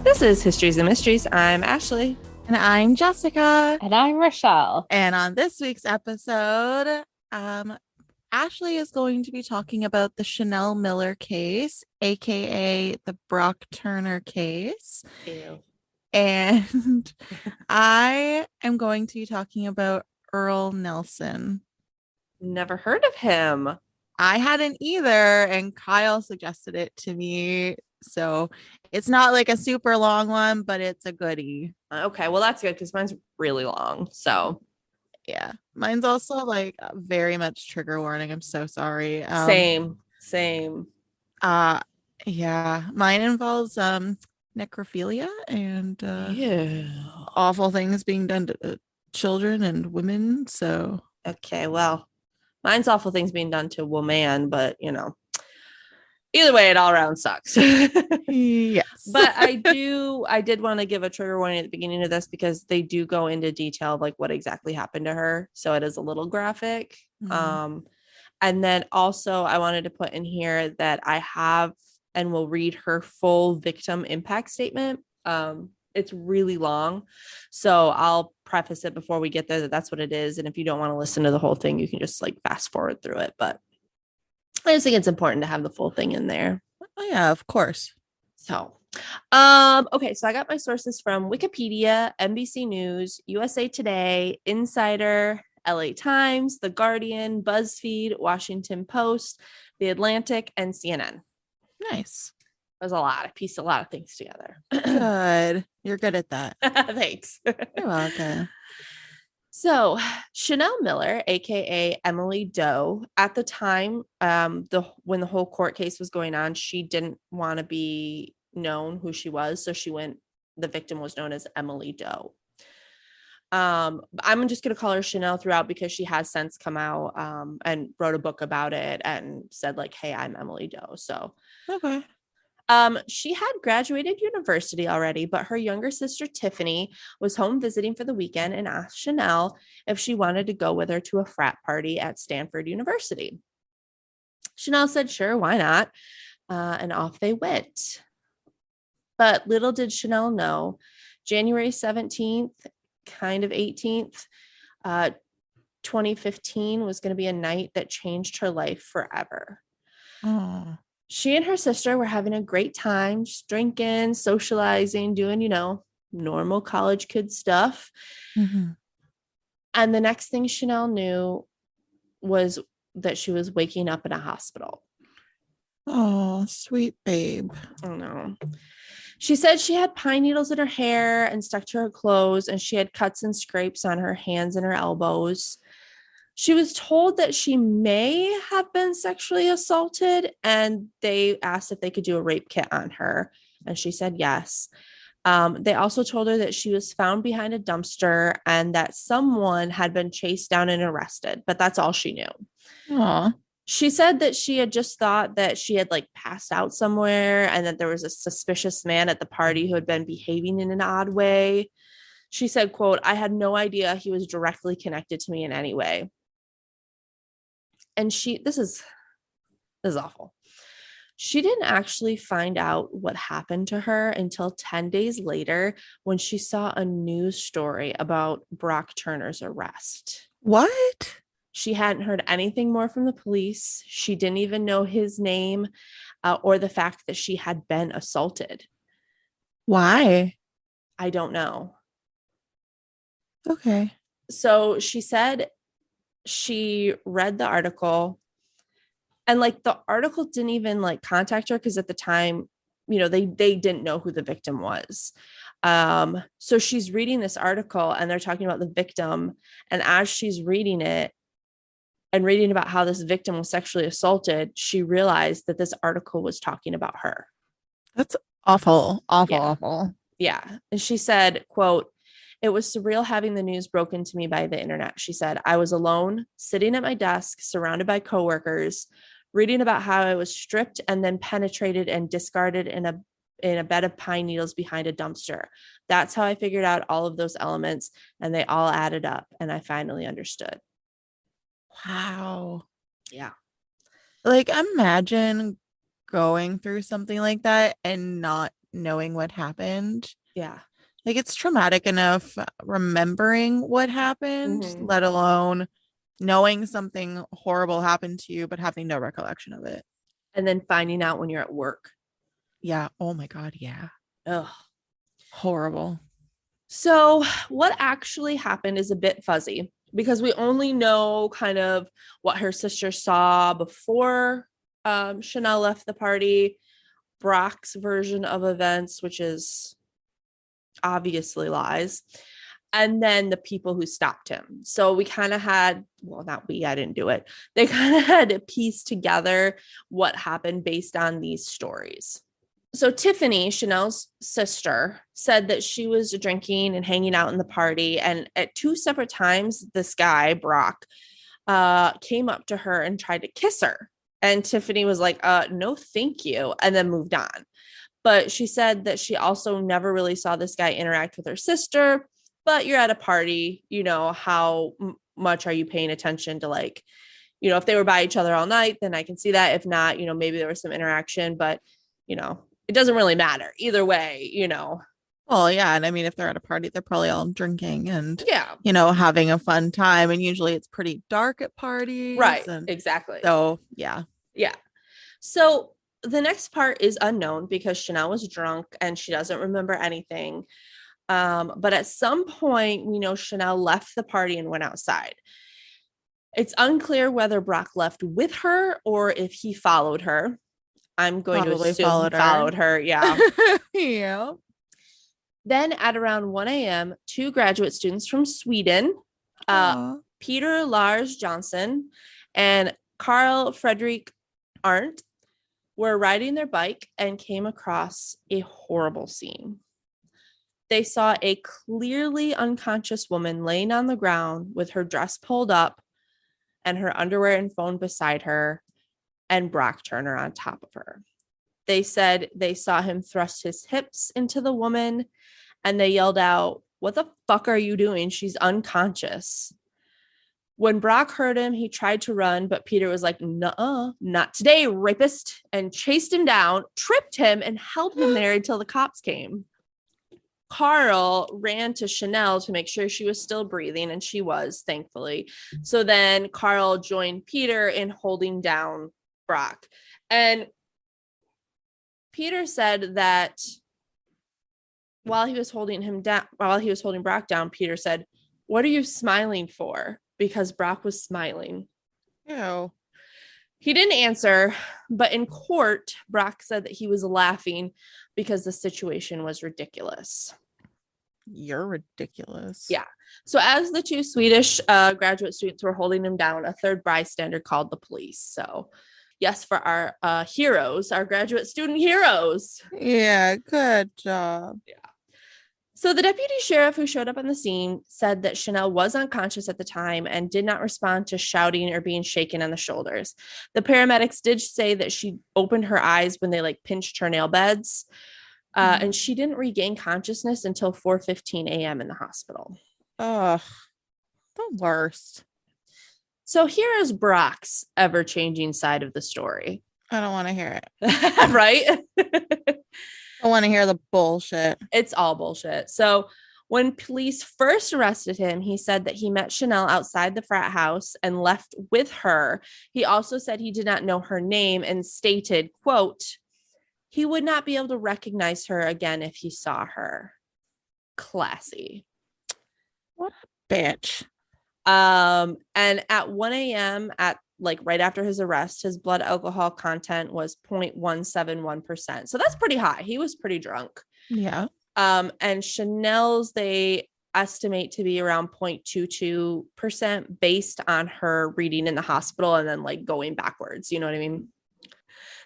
This is Histories and Mysteries. I'm Ashley. And I'm Jessica. And I'm Rochelle. And on this week's episode, Ashley is going to be talking about the Chanel Miller case, aka the Brock Turner case. Ew. And I am going to be talking about Earle Nelson. Never heard of him. I hadn't either, and Kyle suggested it to me. So it's not like a super long one, but it's a goodie. Okay, well, that's good because mine's really long. So yeah, mine's also like very much trigger warning. I'm so sorry. Same. Yeah, mine involves necrophilia and awful things being done to children and women. So okay, well, mine's awful things being done to a woman, but either way, it all around sucks. Yes. But I did want to give a trigger warning at the beginning of this because they do go into detail of like what exactly happened to her. So it is a little graphic. Mm-hmm. And then also I wanted to put in here that I have and will read her full victim impact statement. It's really long. So I'll preface it before we get there that that's what it is. And if you don't want to listen to the whole thing, you can just like fast forward through it. But I just think it's important to have the full thing in there. Oh, yeah, of course. So, okay. So I got my sources from Wikipedia, NBC News, USA Today, Insider, LA Times, The Guardian, BuzzFeed, Washington Post, The Atlantic, and CNN. Nice. It was a lot. I pieced a lot of things together. Good. You're good at that. Thanks. You're welcome. So Chanel Miller, aka Emily Doe, at the time, when the whole court case was going on, she didn't want to be known who she was, so the victim was known as Emily Doe. I'm just gonna call her Chanel throughout because she has since come out and wrote a book about it and said like, "Hey, I'm Emily Doe." So okay. She had graduated university already, but her younger sister, Tiffany, was home visiting for the weekend and asked Chanel if she wanted to go with her to a frat party at Stanford University. Chanel said, sure, why not? And off they went. But little did Chanel know, January 17th, kind of 18th, 2015 was going to be a night that changed her life forever. Oh. She and her sister were having a great time, just drinking, socializing, doing, normal college kid stuff. Mm-hmm. And the next thing Chanel knew was that she was waking up in a hospital. Oh, sweet babe. Oh, no. She said she had pine needles in her hair and stuck to her clothes, and she had cuts and scrapes on her hands and her elbows. She was told that she may have been sexually assaulted, and they asked if they could do a rape kit on her, and she said yes. They also told her that she was found behind a dumpster and that someone had been chased down and arrested, but that's all she knew. Aww. She said that she had just thought that she had like passed out somewhere and that there was a suspicious man at the party who had been behaving in an odd way. She said, quote, I had no idea he was directly connected to me in any way. And this is awful. She didn't actually find out what happened to her until 10 days later when she saw a news story about Brock Turner's arrest. What? She hadn't heard anything more from the police. She didn't even know his name or the fact that she had been assaulted. Why? I don't know. Okay. So she said she read the article and like the article didn't even like contact her because at the time, they didn't know who the victim was. So she's reading this article and they're talking about the victim. And as she's reading it and reading about how this victim was sexually assaulted, she realized that this article was talking about her. That's awful. Awful, Yeah. awful. Yeah. And she said, quote, it was surreal having the news broken to me by the internet. She said, I was alone, sitting at my desk, surrounded by coworkers, reading about how I was stripped and then penetrated and discarded in a bed of pine needles behind a dumpster. That's how I figured out all of those elements, and they all added up, and I finally understood. Wow. Yeah. Like, imagine going through something like that and not knowing what happened. Yeah. Like, it's traumatic enough remembering what happened, Mhm. let alone knowing something horrible happened to you, but having no recollection of it. And then finding out when you're at work. Yeah. Oh my God. Yeah. Ugh. Horrible. So, what actually happened is a bit fuzzy because we only know kind of what her sister saw before Chanel left the party, Brock's version of events, which is obviously lies, and then the people who stopped him. So, we kind of had, well, not we, I didn't do it. They kind of had to piece together what happened based on these stories. So Tiffany, Chanel's sister, said that she was drinking and hanging out in the party. And at 2 separate times, this guy, Brock, came up to her and tried to kiss her. And Tiffany was like, no, thank you. And then moved on. But she said that she also never really saw this guy interact with her sister. But you're at a party, how much are you paying attention to, like, if they were by each other all night, then I can see that. If not, maybe there was some interaction, but, it doesn't really matter either way. Well, yeah. And I mean, if they're at a party, they're probably all drinking and, Yeah. having a fun time. And usually it's pretty dark at parties. Right. And exactly. so, yeah. Yeah. So the next part is unknown because Chanel was drunk and she doesn't remember anything. But at some point, we know Chanel left the party and went outside. It's unclear whether Brock left with her or if he followed her. I'm going Probably to assume he followed her. Yeah. Yeah. Then at around 1 a.m., 2 graduate students from Sweden, Peter Lars Johnson and Carl Fredrik Arndt, were riding their bike and came across a horrible scene. They saw a clearly unconscious woman laying on the ground with her dress pulled up and her underwear and phone beside her, and Brock Turner on top of her. They said they saw him thrust his hips into the woman, and they yelled out, "What the fuck are you doing? She's unconscious." When Brock heard him, he tried to run, but Peter was like, "Nuh-uh, not today, rapist," and chased him down, tripped him, and held him there until the cops came. Carl ran to Chanel to make sure she was still breathing, and she was, thankfully. So then Carl joined Peter in holding down Brock. And Peter said that while he was holding Brock down, Peter said, "What are you smiling for?" Because Brock was smiling. Ew. He didn't answer, but in court, Brock said that he was laughing because the situation was ridiculous. You're ridiculous. Yeah. So as the 2 Swedish graduate students were holding him down, a third bystander called the police. So yes, for our heroes, our graduate student heroes. Yeah, good job. Yeah. So the deputy sheriff who showed up on the scene said that Chanel was unconscious at the time and did not respond to shouting or being shaken on the shoulders. The paramedics did say that she opened her eyes when they pinched her nail beds, and she didn't regain consciousness until 4:15 a.m. in the hospital. Ugh, the worst. So here is Brock's ever-changing side of the story. I don't want to hear it. Right? I want to hear the bullshit. It's all bullshit. So when police first arrested him, he said that he met Chanel outside the frat house and left with her. He also said he did not know her name and stated, quote, he would not be able to recognize her again if he saw her. Classy. What a bitch. And at 1 a.m. right after his arrest, his blood alcohol content was 0.171%. So that's pretty high. He was pretty drunk. Yeah. And Chanel's, they estimate to be around 0.22% based on her reading in the hospital and then going backwards. You know what I mean?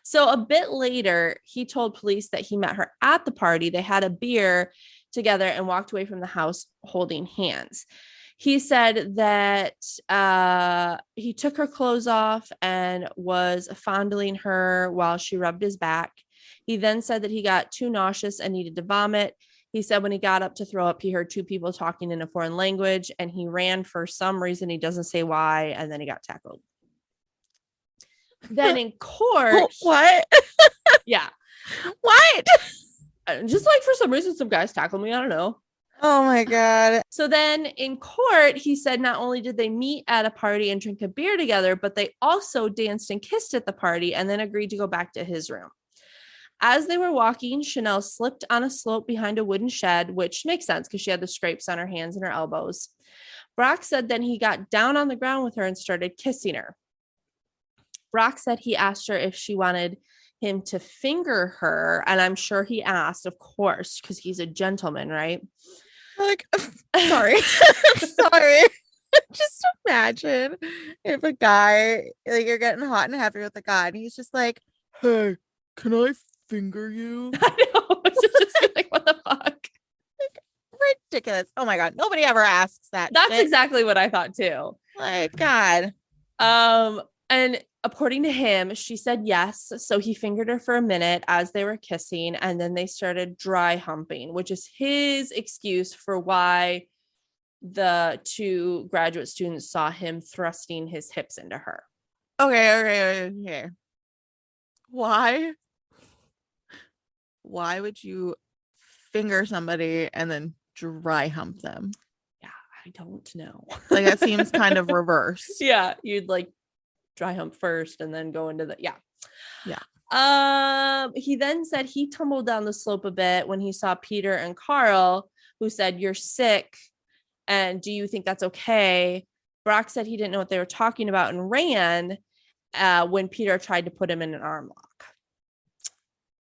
So a bit later, he told police that he met her at the party. They had a beer together and walked away from the house holding hands. He said that he took her clothes off and was fondling her while she rubbed his back. He then said that he got too nauseous and needed to vomit. He said when he got up to throw up, he heard 2 people talking in a foreign language, and he ran for some reason. He doesn't say why, and then he got tackled. Then in court... What? Yeah. What? Just like for some reason, some guys tackled me. I don't know. Oh my God. So then in court, he said not only did they meet at a party and drink a beer together, but they also danced and kissed at the party and then agreed to go back to his room. As they were walking, Chanel slipped on a slope behind a wooden shed, which makes sense because she had the scrapes on her hands and her elbows. Brock said then he got down on the ground with her and started kissing her. Brock said he asked her if she wanted him to finger her, and I'm sure he asked, of course, because he's a gentleman, right? Like, sorry. Sorry. Just imagine if a guy, like, you're getting hot and heavy with a guy, and he's just like, hey, can I finger you? I know. It's just like, what the fuck? Ridiculous. Oh my God. Nobody ever asks that. That's shit. exactly what I thought too. Like, God. And according to him, she said yes. So he fingered her for a minute as they were kissing, and then they started dry humping, which is his excuse for why the two graduate students saw him thrusting his hips into her. Okay. Why would you finger somebody and then dry hump them? Yeah, I don't know. Like, that seems kind of reverse. Yeah, you'd like dry hump first and then go into the yeah. He then said he tumbled down the slope a bit when he saw Peter and Carl, who said, "You're sick, and do you think that's okay?" Brock said he didn't know what they were talking about and ran when Peter tried to put him in an arm lock.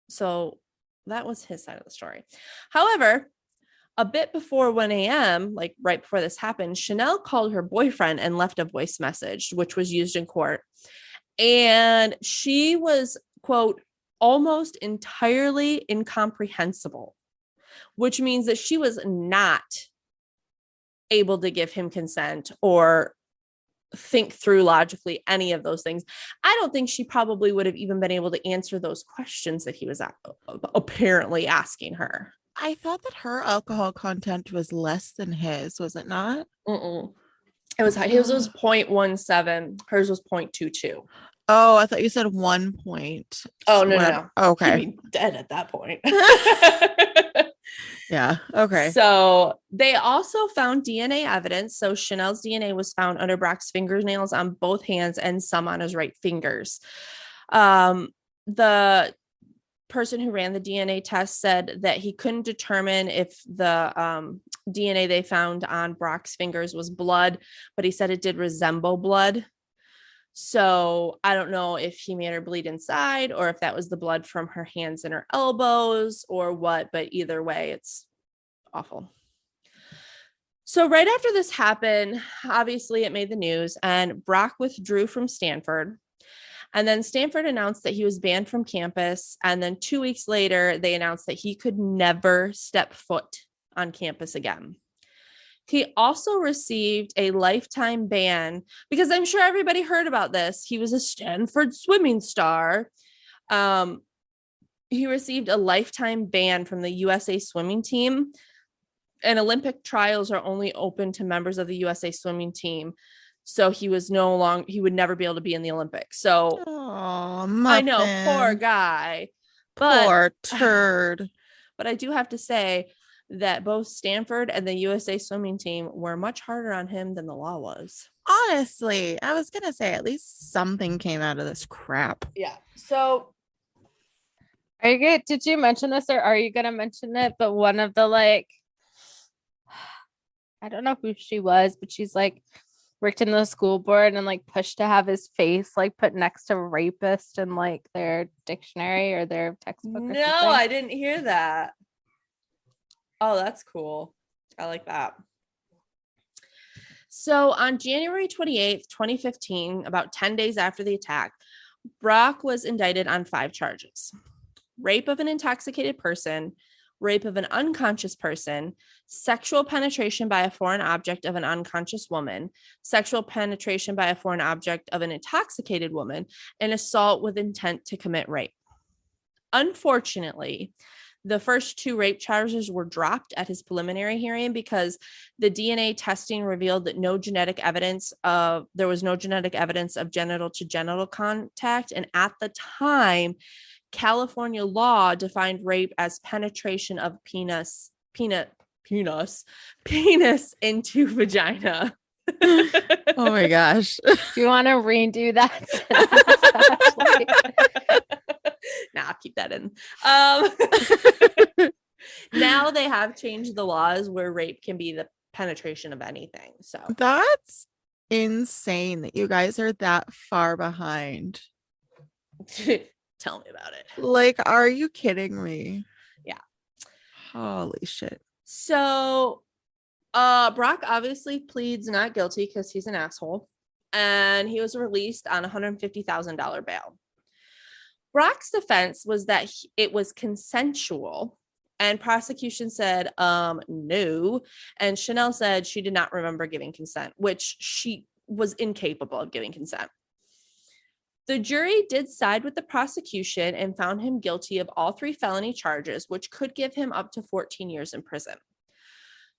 So that was his side of the story. However, a bit before 1 a.m., like right before this happened, Chanel called her boyfriend and left a voice message, which was used in court. And she was, quote, almost entirely incomprehensible, which means that she was not able to give him consent or think through logically any of those things. I don't think she probably would have even been able to answer those questions that he was apparently asking her. I thought that her alcohol content was less than his, was it not? It was his was 0.17, hers was 0.22. Oh, I thought you said 1 point. Oh, no. Okay. He'd be dead at that point. Yeah. Okay. So they also found DNA evidence. So Chanel's DNA was found under Brock's fingernails on both hands and some on his right fingers. The person who ran the DNA test said that he couldn't determine if the DNA they found on Brock's fingers was blood, but he said it did resemble blood. So I don't know if he made her bleed inside or if that was the blood from her hands and her elbows or what, but either way, it's awful. So right after this happened, obviously it made the news and Brock withdrew from Stanford. And then Stanford announced that he was banned from campus. And then 2 weeks later, they announced that he could never step foot on campus again. He also received a lifetime ban because I'm sure everybody heard about this. He was a Stanford swimming star. He received a lifetime ban from the USA swimming team. And Olympic trials are only open to members of the USA swimming team. So he would never be able to be in the Olympics. So I know, poor guy. Poor turd. But I do have to say that both Stanford and the USA swimming team were much harder on him than the law was. Honestly, I was going to say at least something came out of this crap. Yeah. So did you mention this or are you going to mention it? But one of the I don't know who she was, but she's worked in the school board and pushed to have his face put next to rapist in their dictionary or their textbook. No, I didn't hear that. Oh, that's cool. I like that. So on January 28th, 2015, about 10 days after the attack, Brock was indicted on 5 charges: rape of an intoxicated person, rape of an unconscious person, sexual penetration by a foreign object of an unconscious woman, sexual penetration by a foreign object of an intoxicated woman, and assault with intent to commit rape. Unfortunately, the first 2 rape charges were dropped at his preliminary hearing because the DNA testing revealed that there was no genetic evidence of genital to genital contact. And at the time, California law defined rape as penetration of penis into vagina. Oh my gosh. Do you want to redo that? Nah, I'll keep that in. Now they have changed the laws where rape can be the penetration of anything. So That's insane that you guys are that far behind. tell me about it. Like, are you kidding me? Yeah. Holy shit. So Brock obviously pleads not guilty because he's an asshole, and he was released on $150,000 bail. Brock's defense was that it was consensual, and prosecution said no, and Chanel said she did not remember giving consent, which she was incapable of giving consent. The jury did side with the prosecution and found him guilty of all 3 felony charges, which could give him up to 14 years in prison.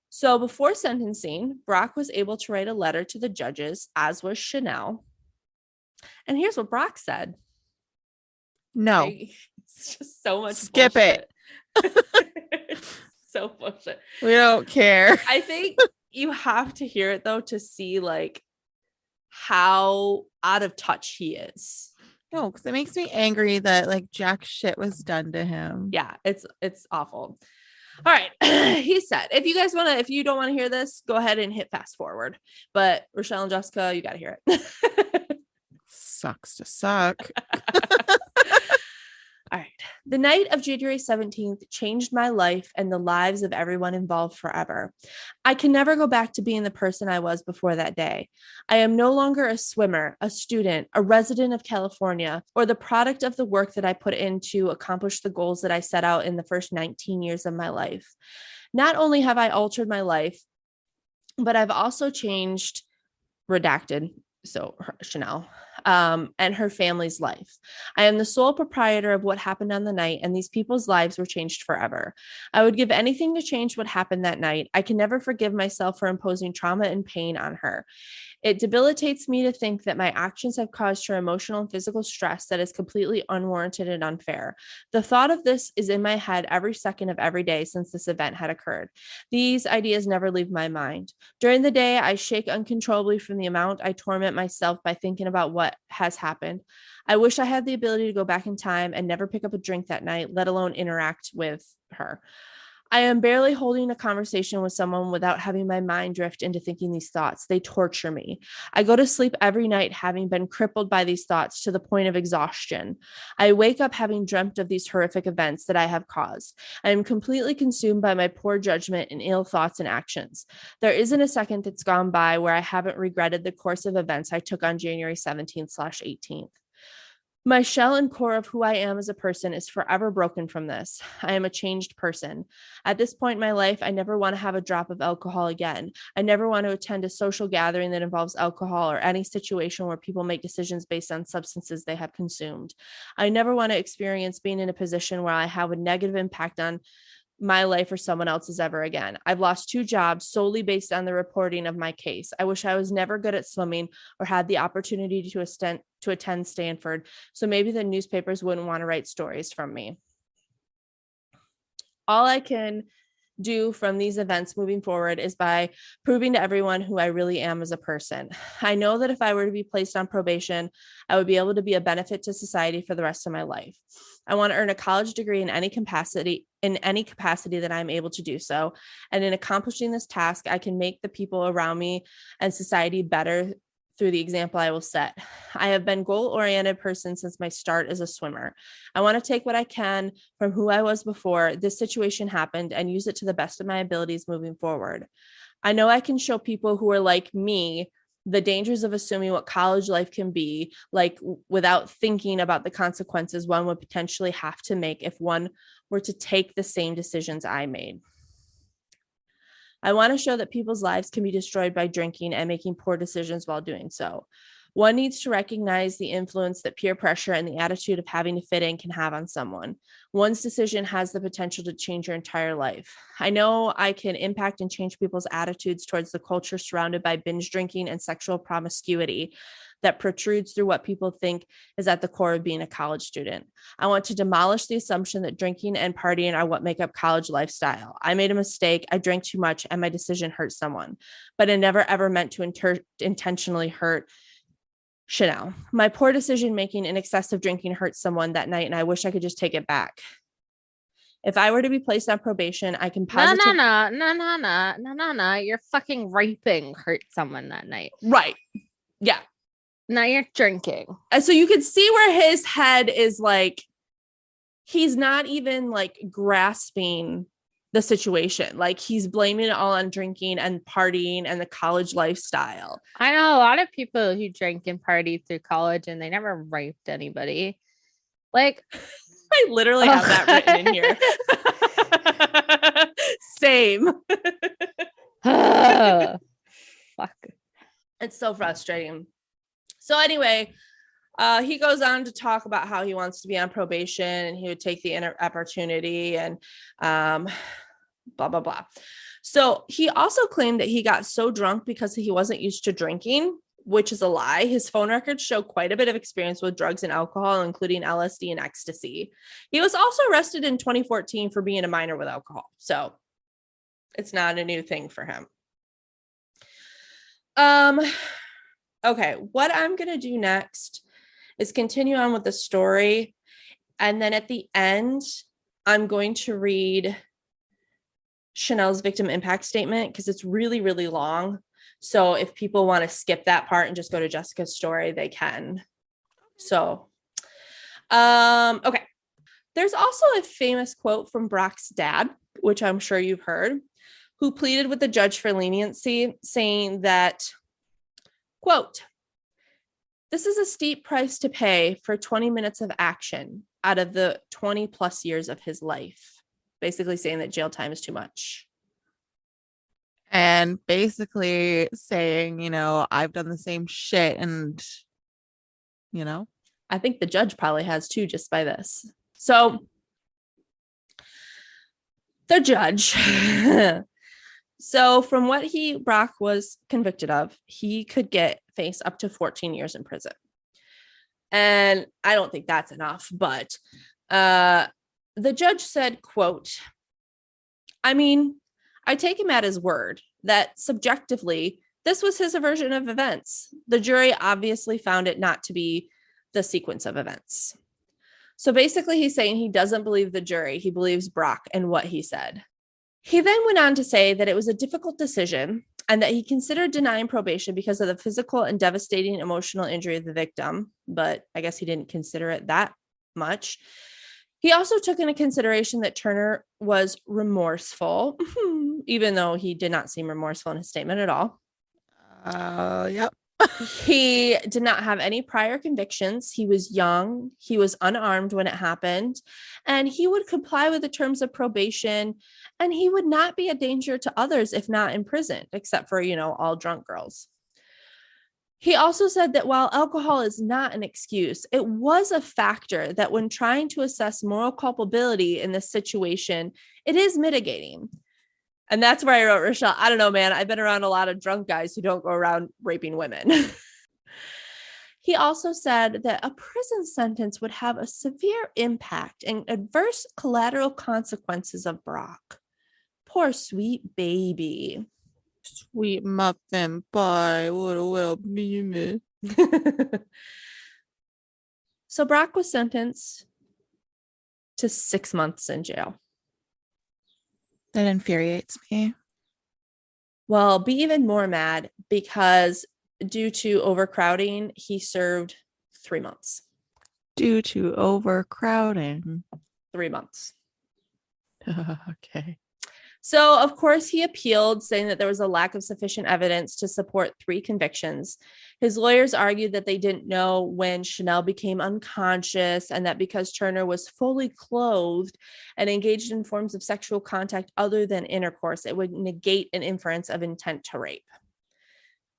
So before sentencing, Brock was able to write a letter to the judges, as was Chanel. And here's what Brock said. No. It's just so much skip bullshit. it. So bullshit. We don't care. I think you have to hear it though to see like how out of touch he is. No, because it makes me angry that like jack shit was done to him. Yeah, it's awful. All right. He said, if you don't want to hear this, go ahead and hit fast forward. But Rochelle and Jessica, you got to hear it. Sucks to suck. All right. The night of January 17th changed my life and the lives of everyone involved forever. I can never go back to being the person I was before that day. I am no longer a swimmer, a student, a resident of California, or the product of the work that I put in to accomplish the goals that I set out in the first 19 years of my life. Not only have I altered my life, but I've also changed, redacted, so Chanel, and her family's life. I am the sole proprietor of what happened on the night, and these people's lives were changed forever. I would give anything to change what happened that night. I can never forgive myself for imposing trauma and pain on her. It debilitates me to think that my actions have caused her emotional and physical stress that is completely unwarranted and unfair. The thought of this is in my head every second of every day since this event had occurred. These ideas never leave my mind. During the day, I shake uncontrollably from the amount I torment myself by thinking about what has happened. I wish I had the ability to go back in time and never pick up a drink that night, let alone interact with her. I am barely holding a conversation with someone without having my mind drift into thinking these thoughts. They torture me. I go to sleep every night having been crippled by these thoughts to the point of exhaustion. I wake up having dreamt of these horrific events that I have caused. I am completely consumed by my poor judgment and ill thoughts and actions. There isn't a second that's gone by where I haven't regretted the course of events I took on January 17th/18th. My shell and core of who I am as a person is forever broken from this. I am a changed person. At this point in my life, I never want to have a drop of alcohol again. I never want to attend a social gathering that involves alcohol or any situation where people make decisions based on substances they have consumed. I never want to experience being in a position where I have a negative impact on my life or someone else's ever again. I've lost 2 jobs solely based on the reporting of my case. I wish I was never good at swimming or had the opportunity to attend Stanford, so maybe the newspapers wouldn't want to write stories from me. All I can do from these events moving forward is by proving to everyone who I really am as a person. I know that if I were to be placed on probation, I would be able to be a benefit to society for the rest of my life. I want to earn a college degree in any capacity that I'm able to do so. And in accomplishing this task, I can make the people around me and society better through the example I will set. I have been goal-oriented person since my start as a swimmer. I want to take what I can from who I was before this situation happened and use it to the best of my abilities moving forward. I know I can show people who are like me the dangers of assuming what college life can be like without thinking about the consequences one would potentially have to make if one were to take the same decisions I made. I want to show that people's lives can be destroyed by drinking and making poor decisions while doing so. One needs to recognize the influence that peer pressure and the attitude of having to fit in can have on someone. One's decision has the potential to change your entire life. I know I can impact and change people's attitudes towards the culture surrounded by binge drinking and sexual promiscuity that protrudes through what people think is at the core of being a college student. I want to demolish the assumption that drinking and partying are what make up college lifestyle. I made a mistake. I drank too much and my decision hurt someone, but I never ever meant to intentionally hurt Chanel. My poor decision-making and excessive drinking hurt someone that night, and I wish I could just take it back. If I were to be placed on probation, I can positively... No. You're fucking raping hurt someone that night. Right. Yeah. Now you're drinking. And so you can see where his head is like, he's not even like grasping the situation. Like he's blaming it all on drinking and partying and the college lifestyle. I know a lot of people who drank and partied through college and they never raped anybody. Like, I literally have that written in here. Same. Fuck. It's so frustrating. So anyway, he goes on to talk about how he wants to be on probation and he would take the opportunity and blah, blah, blah. So he also claimed that he got so drunk because he wasn't used to drinking, which is a lie. His phone records show quite a bit of experience with drugs and alcohol, including LSD and ecstasy. He was also arrested in 2014 for being a minor with alcohol. So it's not a new thing for him. Okay, what I'm going to do next is continue on with the story. And then at the end, I'm going to read Chanel's victim impact statement because it's really, really long. So if people want to skip that part and just go to Jessica's story, they can. So, okay. There's also a famous quote from Brock's dad, which I'm sure you've heard, who pleaded with the judge for leniency, saying that, quote, "This is a steep price to pay for 20 minutes of action out of the 20 plus years of his life." Basically saying that jail time is too much. And basically saying, you know, I've done the same shit and, you know. I think the judge probably has too, just by this. So the judge. So from what Brock was convicted of, he could face up to 14 years in prison. And I don't think that's enough, but the judge said, quote, "I mean, I take him at his word that subjectively, this was his version of events. The jury obviously found it not to be the sequence of events." So basically he's saying he doesn't believe the jury. He believes Brock and what he said. He then went on to say that it was a difficult decision and that he considered denying probation because of the physical and devastating emotional injury of the victim. But I guess he didn't consider it that much. He also took into consideration that Turner was remorseful, even though he did not seem remorseful in his statement at all. Yep. He did not have any prior convictions. He was young. He was unarmed when it happened. And he would comply with the terms of probation. And he would not be a danger to others if not imprisoned, except for, you know, all drunk girls. He also said that while alcohol is not an excuse, it was a factor that when trying to assess moral culpability in this situation, it is mitigating. And that's where I wrote, Rochelle, I don't know, man. I've been around a lot of drunk guys who don't go around raping women. He also said that a prison sentence would have a severe impact and adverse collateral consequences of Brock. Poor sweet baby. Sweet muffin pie, what a well baby. So Brock was sentenced to 6 months in jail. That infuriates me. Well, be even more mad because due to overcrowding, he served 3 months. Due to overcrowding. 3 months. Okay. So, of course, he appealed, saying that there was a lack of sufficient evidence to support 3 convictions. His lawyers argued that they didn't know when Chanel became unconscious and that because Turner was fully clothed and engaged in forms of sexual contact other than intercourse, it would negate an inference of intent to rape.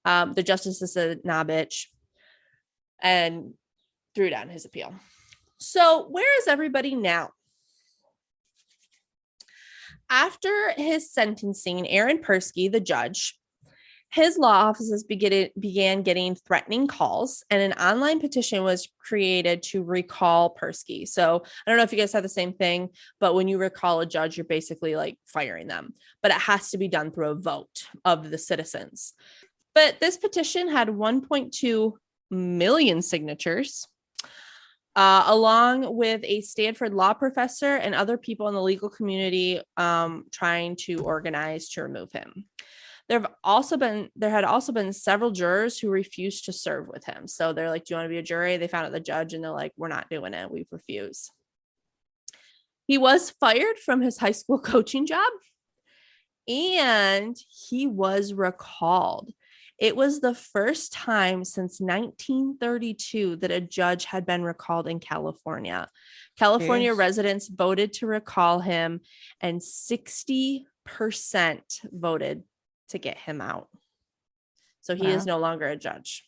The justices said, nah, bitch. and threw down his appeal. So where is everybody now? After his sentencing, Aaron Persky, the judge, his law offices began getting threatening calls, and an online petition was created to recall Persky. So I don't know if you guys have the same thing, but when you recall a judge, you're basically like firing them, but it has to be done through a vote of the citizens. But this petition had 1.2 million signatures, along with a Stanford law professor and other people in the legal community trying to organize to remove him. There had also been several jurors who refused to serve with him. So they're like, do you want to be a jury? They found out the judge and they're like, we're not doing it. We refuse. He was fired from his high school coaching job and he was recalled. It was the first time since 1932 that a judge had been recalled in California. California residents voted to recall him, and 60% voted to get him out. So he is no longer a judge.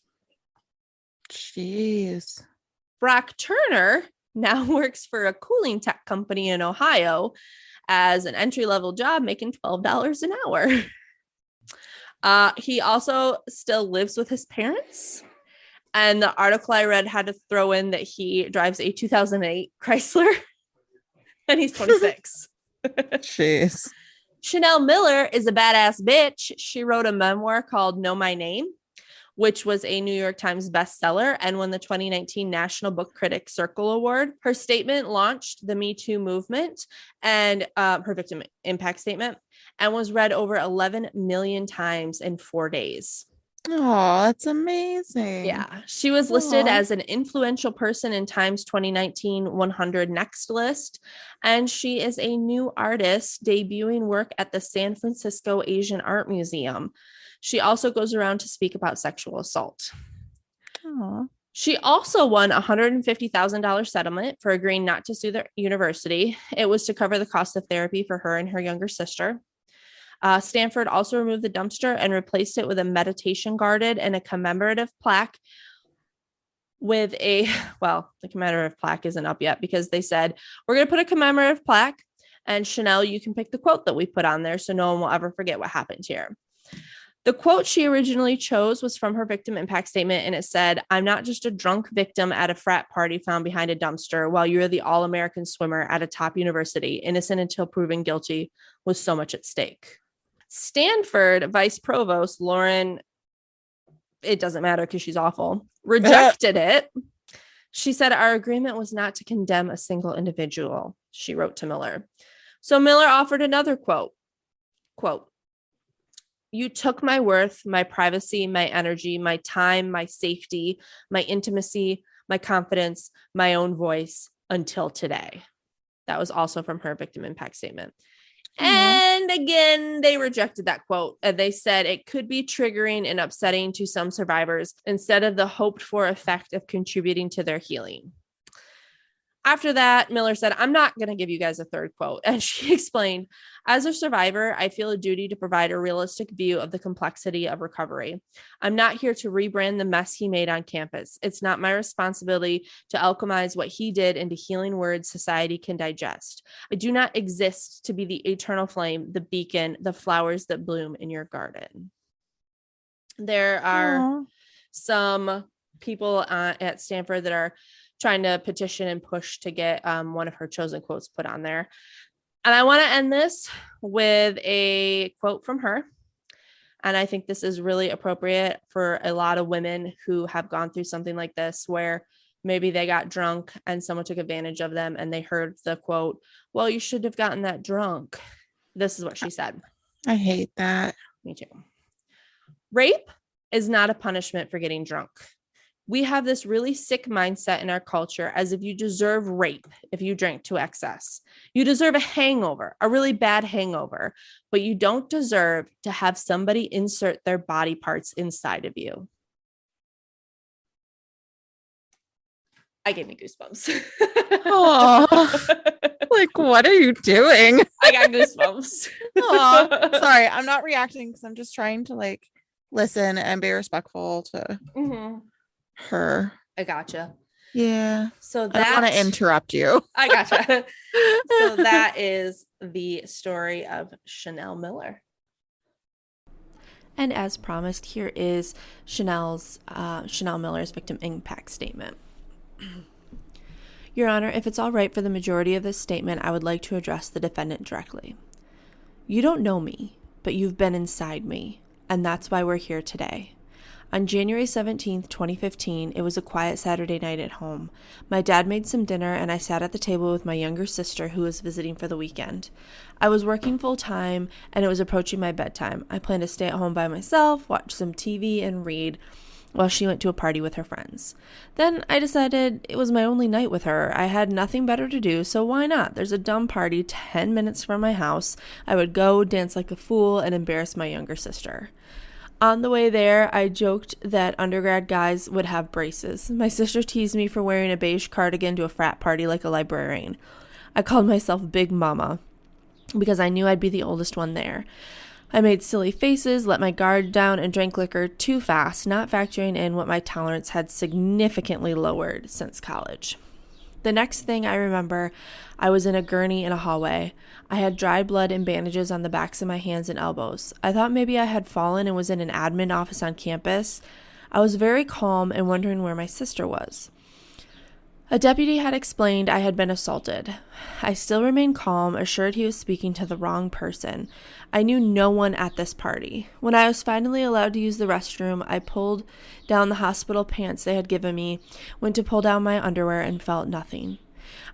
Jeez. Brock Turner now works for a cooling tech company in Ohio as an entry-level job, making $12 an hour. He also still lives with his parents. And the article I read had to throw in that he drives a 2008 Chrysler and he's 26. Jeez. Chanel Miller is a badass bitch. She wrote a memoir called Know My Name, which was a New York Times bestseller and won the 2019 National Book Critics Circle Award. Her statement launched the Me Too movement and her victim impact statement, and was read over 11 million times in 4 days. Oh, that's amazing. Yeah. She was listed as an influential person in Time's 2019 100 Next list. And she is a new artist debuting work at the San Francisco Asian Art Museum. She also goes around to speak about sexual assault. Aww. She also won a $150,000 settlement for agreeing not to sue the university. It was to cover the cost of therapy for her and her younger sister. Stanford also removed the dumpster and replaced it with a meditation garden and a commemorative plaque with the commemorative plaque isn't up yet because they said, we're going to put a commemorative plaque, and Chanel, you can pick the quote that we put on there so no one will ever forget what happened here. The quote she originally chose was from her victim impact statement, and it said, "I'm not just a drunk victim at a frat party found behind a dumpster while you're the all-American swimmer at a top university, innocent until proven guilty, with so much at stake." Stanford Vice Provost Lauren, it doesn't matter because she's awful, rejected it. She said, "Our agreement was not to condemn a single individual," she wrote to Miller. So Miller offered another quote, "You took my worth, my privacy, my energy, my time, my safety, my intimacy, my confidence, my own voice until today." That was also from her victim impact statement. And again, they rejected that quote. And they said it could be triggering and upsetting to some survivors instead of the hoped for effect of contributing to their healing. After that, Miller said, "I'm not going to give you guys a third quote." And she explained, "As a survivor, I feel a duty to provide a realistic view of the complexity of recovery. I'm not here to rebrand the mess he made on campus. It's not my responsibility to alchemize what he did into healing words society can digest. I do not exist to be the eternal flame, the beacon, the flowers that bloom in your garden." There are some people at Stanford that are trying to petition and push to get one of her chosen quotes put on there. And I want to end this with a quote from her. And I think this is really appropriate for a lot of women who have gone through something like this, where maybe they got drunk and someone took advantage of them and they heard the quote, "Well, you should have gotten that drunk." This is what she said. I hate that. Me too. "Rape is not a punishment for getting drunk. We have this really sick mindset in our culture as if you deserve rape if you drink to excess. You deserve a hangover, a really bad hangover, but you don't deserve to have somebody insert their body parts inside of you." I gave me goosebumps. Like, what are you doing? I got goosebumps. Sorry, I'm not reacting because I'm just trying to like listen and be respectful to her I gotcha. Yeah. So I don't want to interrupt you. I gotcha. So that is the story of Chanel Miller. And as promised, here is Chanel Miller's victim impact statement. Your Honor, if it's all right for the majority of this statement, I would like to address the defendant directly. You don't know me, but you've been inside me, and that's why we're here today. On January 17th, 2015, it was a quiet Saturday night at home. My dad made some dinner, and I sat at the table with my younger sister, who was visiting for the weekend. I was working full-time, and it was approaching my bedtime. I planned to stay at home by myself, watch some TV, and read, while she went to a party with her friends. Then I decided it was my only night with her. I had nothing better to do, so why not? There's a dumb party 10 minutes from my house. I would go, dance like a fool, and embarrass my younger sister. On the way there, I joked that undergrad guys would have braces. My sister teased me for wearing a beige cardigan to a frat party like a librarian. I called myself Big Mama because I knew I'd be the oldest one there. I made silly faces, let my guard down, and drank liquor too fast, not factoring in what my tolerance had significantly lowered since college. The next thing I remember, I was in a gurney in a hallway. I had dried blood and bandages on the backs of my hands and elbows. I thought maybe I had fallen and was in an admin office on campus. I was very calm and wondering where my sister was. A deputy had explained I had been assaulted. I still remained calm, assured he was speaking to the wrong person. I knew no one at this party. When I was finally allowed to use the restroom, I pulled down the hospital pants they had given me, went to pull down my underwear, and felt nothing.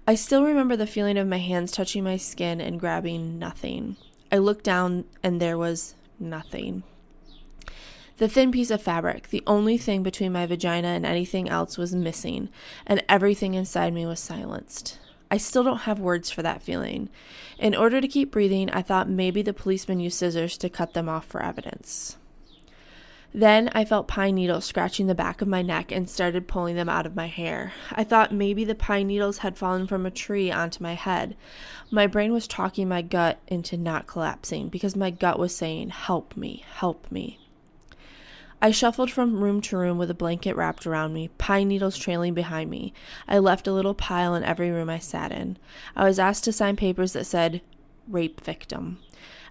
I still remember the feeling of my hands touching my skin and grabbing nothing. I looked down and there was nothing. The thin piece of fabric, the only thing between my vagina and anything else, was missing, and everything inside me was silenced. I still don't have words for that feeling. In order to keep breathing, I thought maybe the policeman used scissors to cut them off for evidence. Then I felt pine needles scratching the back of my neck and started pulling them out of my hair. I thought maybe the pine needles had fallen from a tree onto my head. My brain was talking my gut into not collapsing because my gut was saying, "Help me, help me." I shuffled from room to room with a blanket wrapped around me, pine needles trailing behind me. I left a little pile in every room I sat in. I was asked to sign papers that said, "Rape victim."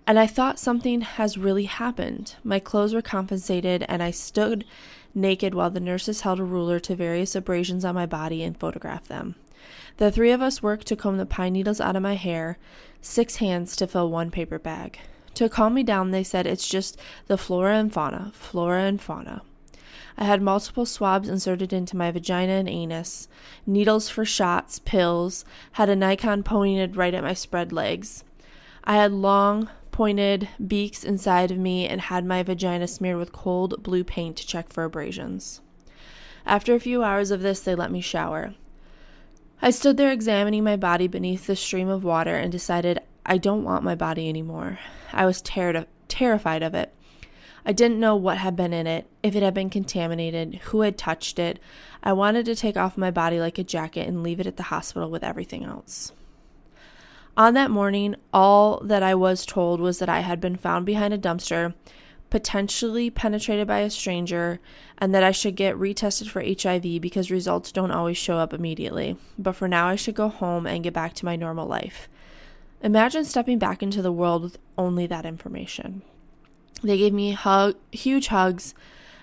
And I thought something has really happened. My clothes were confiscated, and I stood naked while the nurses held a ruler to various abrasions on my body and photographed them. The three of us worked to comb the pine needles out of my hair, 6 hands to fill 1 paper bag. To calm me down, they said it's just the flora and fauna. I had multiple swabs inserted into my vagina and anus, needles for shots, pills, had a Nikon pointed right at my spread legs. I had long, pointed beaks inside of me and had my vagina smeared with cold blue paint to check for abrasions. After a few hours of this, they let me shower. I stood there examining my body beneath the stream of water and decided I don't want my body anymore. I was terrified of it. I didn't know what had been in it, if it had been contaminated, who had touched it. I wanted to take off my body like a jacket and leave it at the hospital with everything else. On that morning, all that I was told was that I had been found behind a dumpster, potentially penetrated by a stranger, and that I should get retested for HIV because results don't always show up immediately. But for now, I should go home and get back to my normal life. Imagine stepping back into the world with only that information. They gave me huge hugs,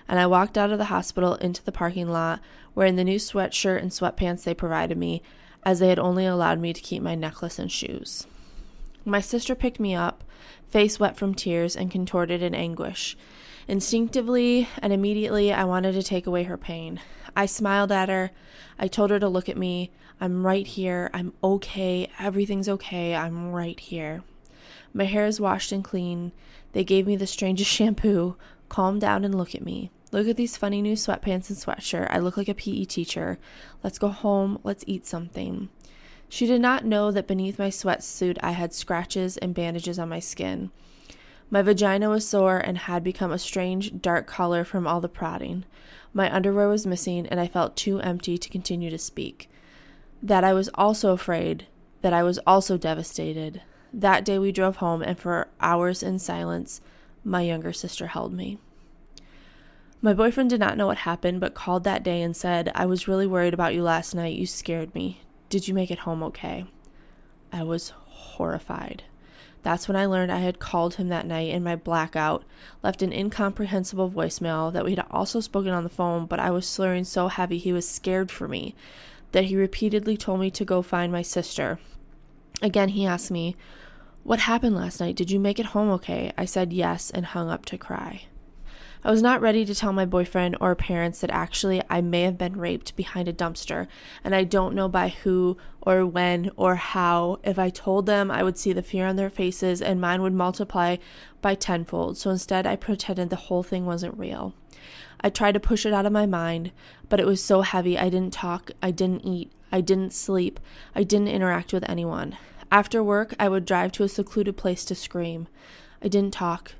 and I walked out of the hospital into the parking lot wearing the new sweatshirt and sweatpants they provided me, as they had only allowed me to keep my necklace and shoes. My sister picked me up, face wet from tears, and contorted in anguish. Instinctively and immediately, I wanted to take away her pain. I smiled at her. I told her to look at me. I'm right here. I'm okay. Everything's okay. I'm right here. My hair is washed and clean. They gave me the strangest shampoo. Calm down and look at me. Look at these funny new sweatpants and sweatshirt. I look like a PE teacher. Let's go home. Let's eat something. She did not know that beneath my sweatsuit I had scratches and bandages on my skin. My vagina was sore and had become a strange dark color from all the prodding. My underwear was missing, and I felt too empty to continue to speak. That I was also afraid, that I was also devastated. That day we drove home, and for hours in silence, my younger sister held me. My boyfriend did not know what happened, but called that day and said, I was really worried about you last night. You scared me. Did you make it home okay? I was horrified. That's when I learned I had called him that night in my blackout, left an incomprehensible voicemail that we had also spoken on the phone, but I was slurring so heavy he was scared for me that he repeatedly told me to go find my sister. Again, he asked me, what happened last night? Did you make it home okay? I said yes and hung up to cry. I was not ready to tell my boyfriend or parents that actually I may have been raped behind a dumpster, and I don't know by who or when or how. If I told them, I would see the fear on their faces and mine would multiply by tenfold, so instead I pretended the whole thing wasn't real. I tried to push it out of my mind, but it was so heavy. I didn't talk, I didn't eat, I didn't sleep, I didn't interact with anyone. After work, I would drive to a secluded place to scream. I didn't talk,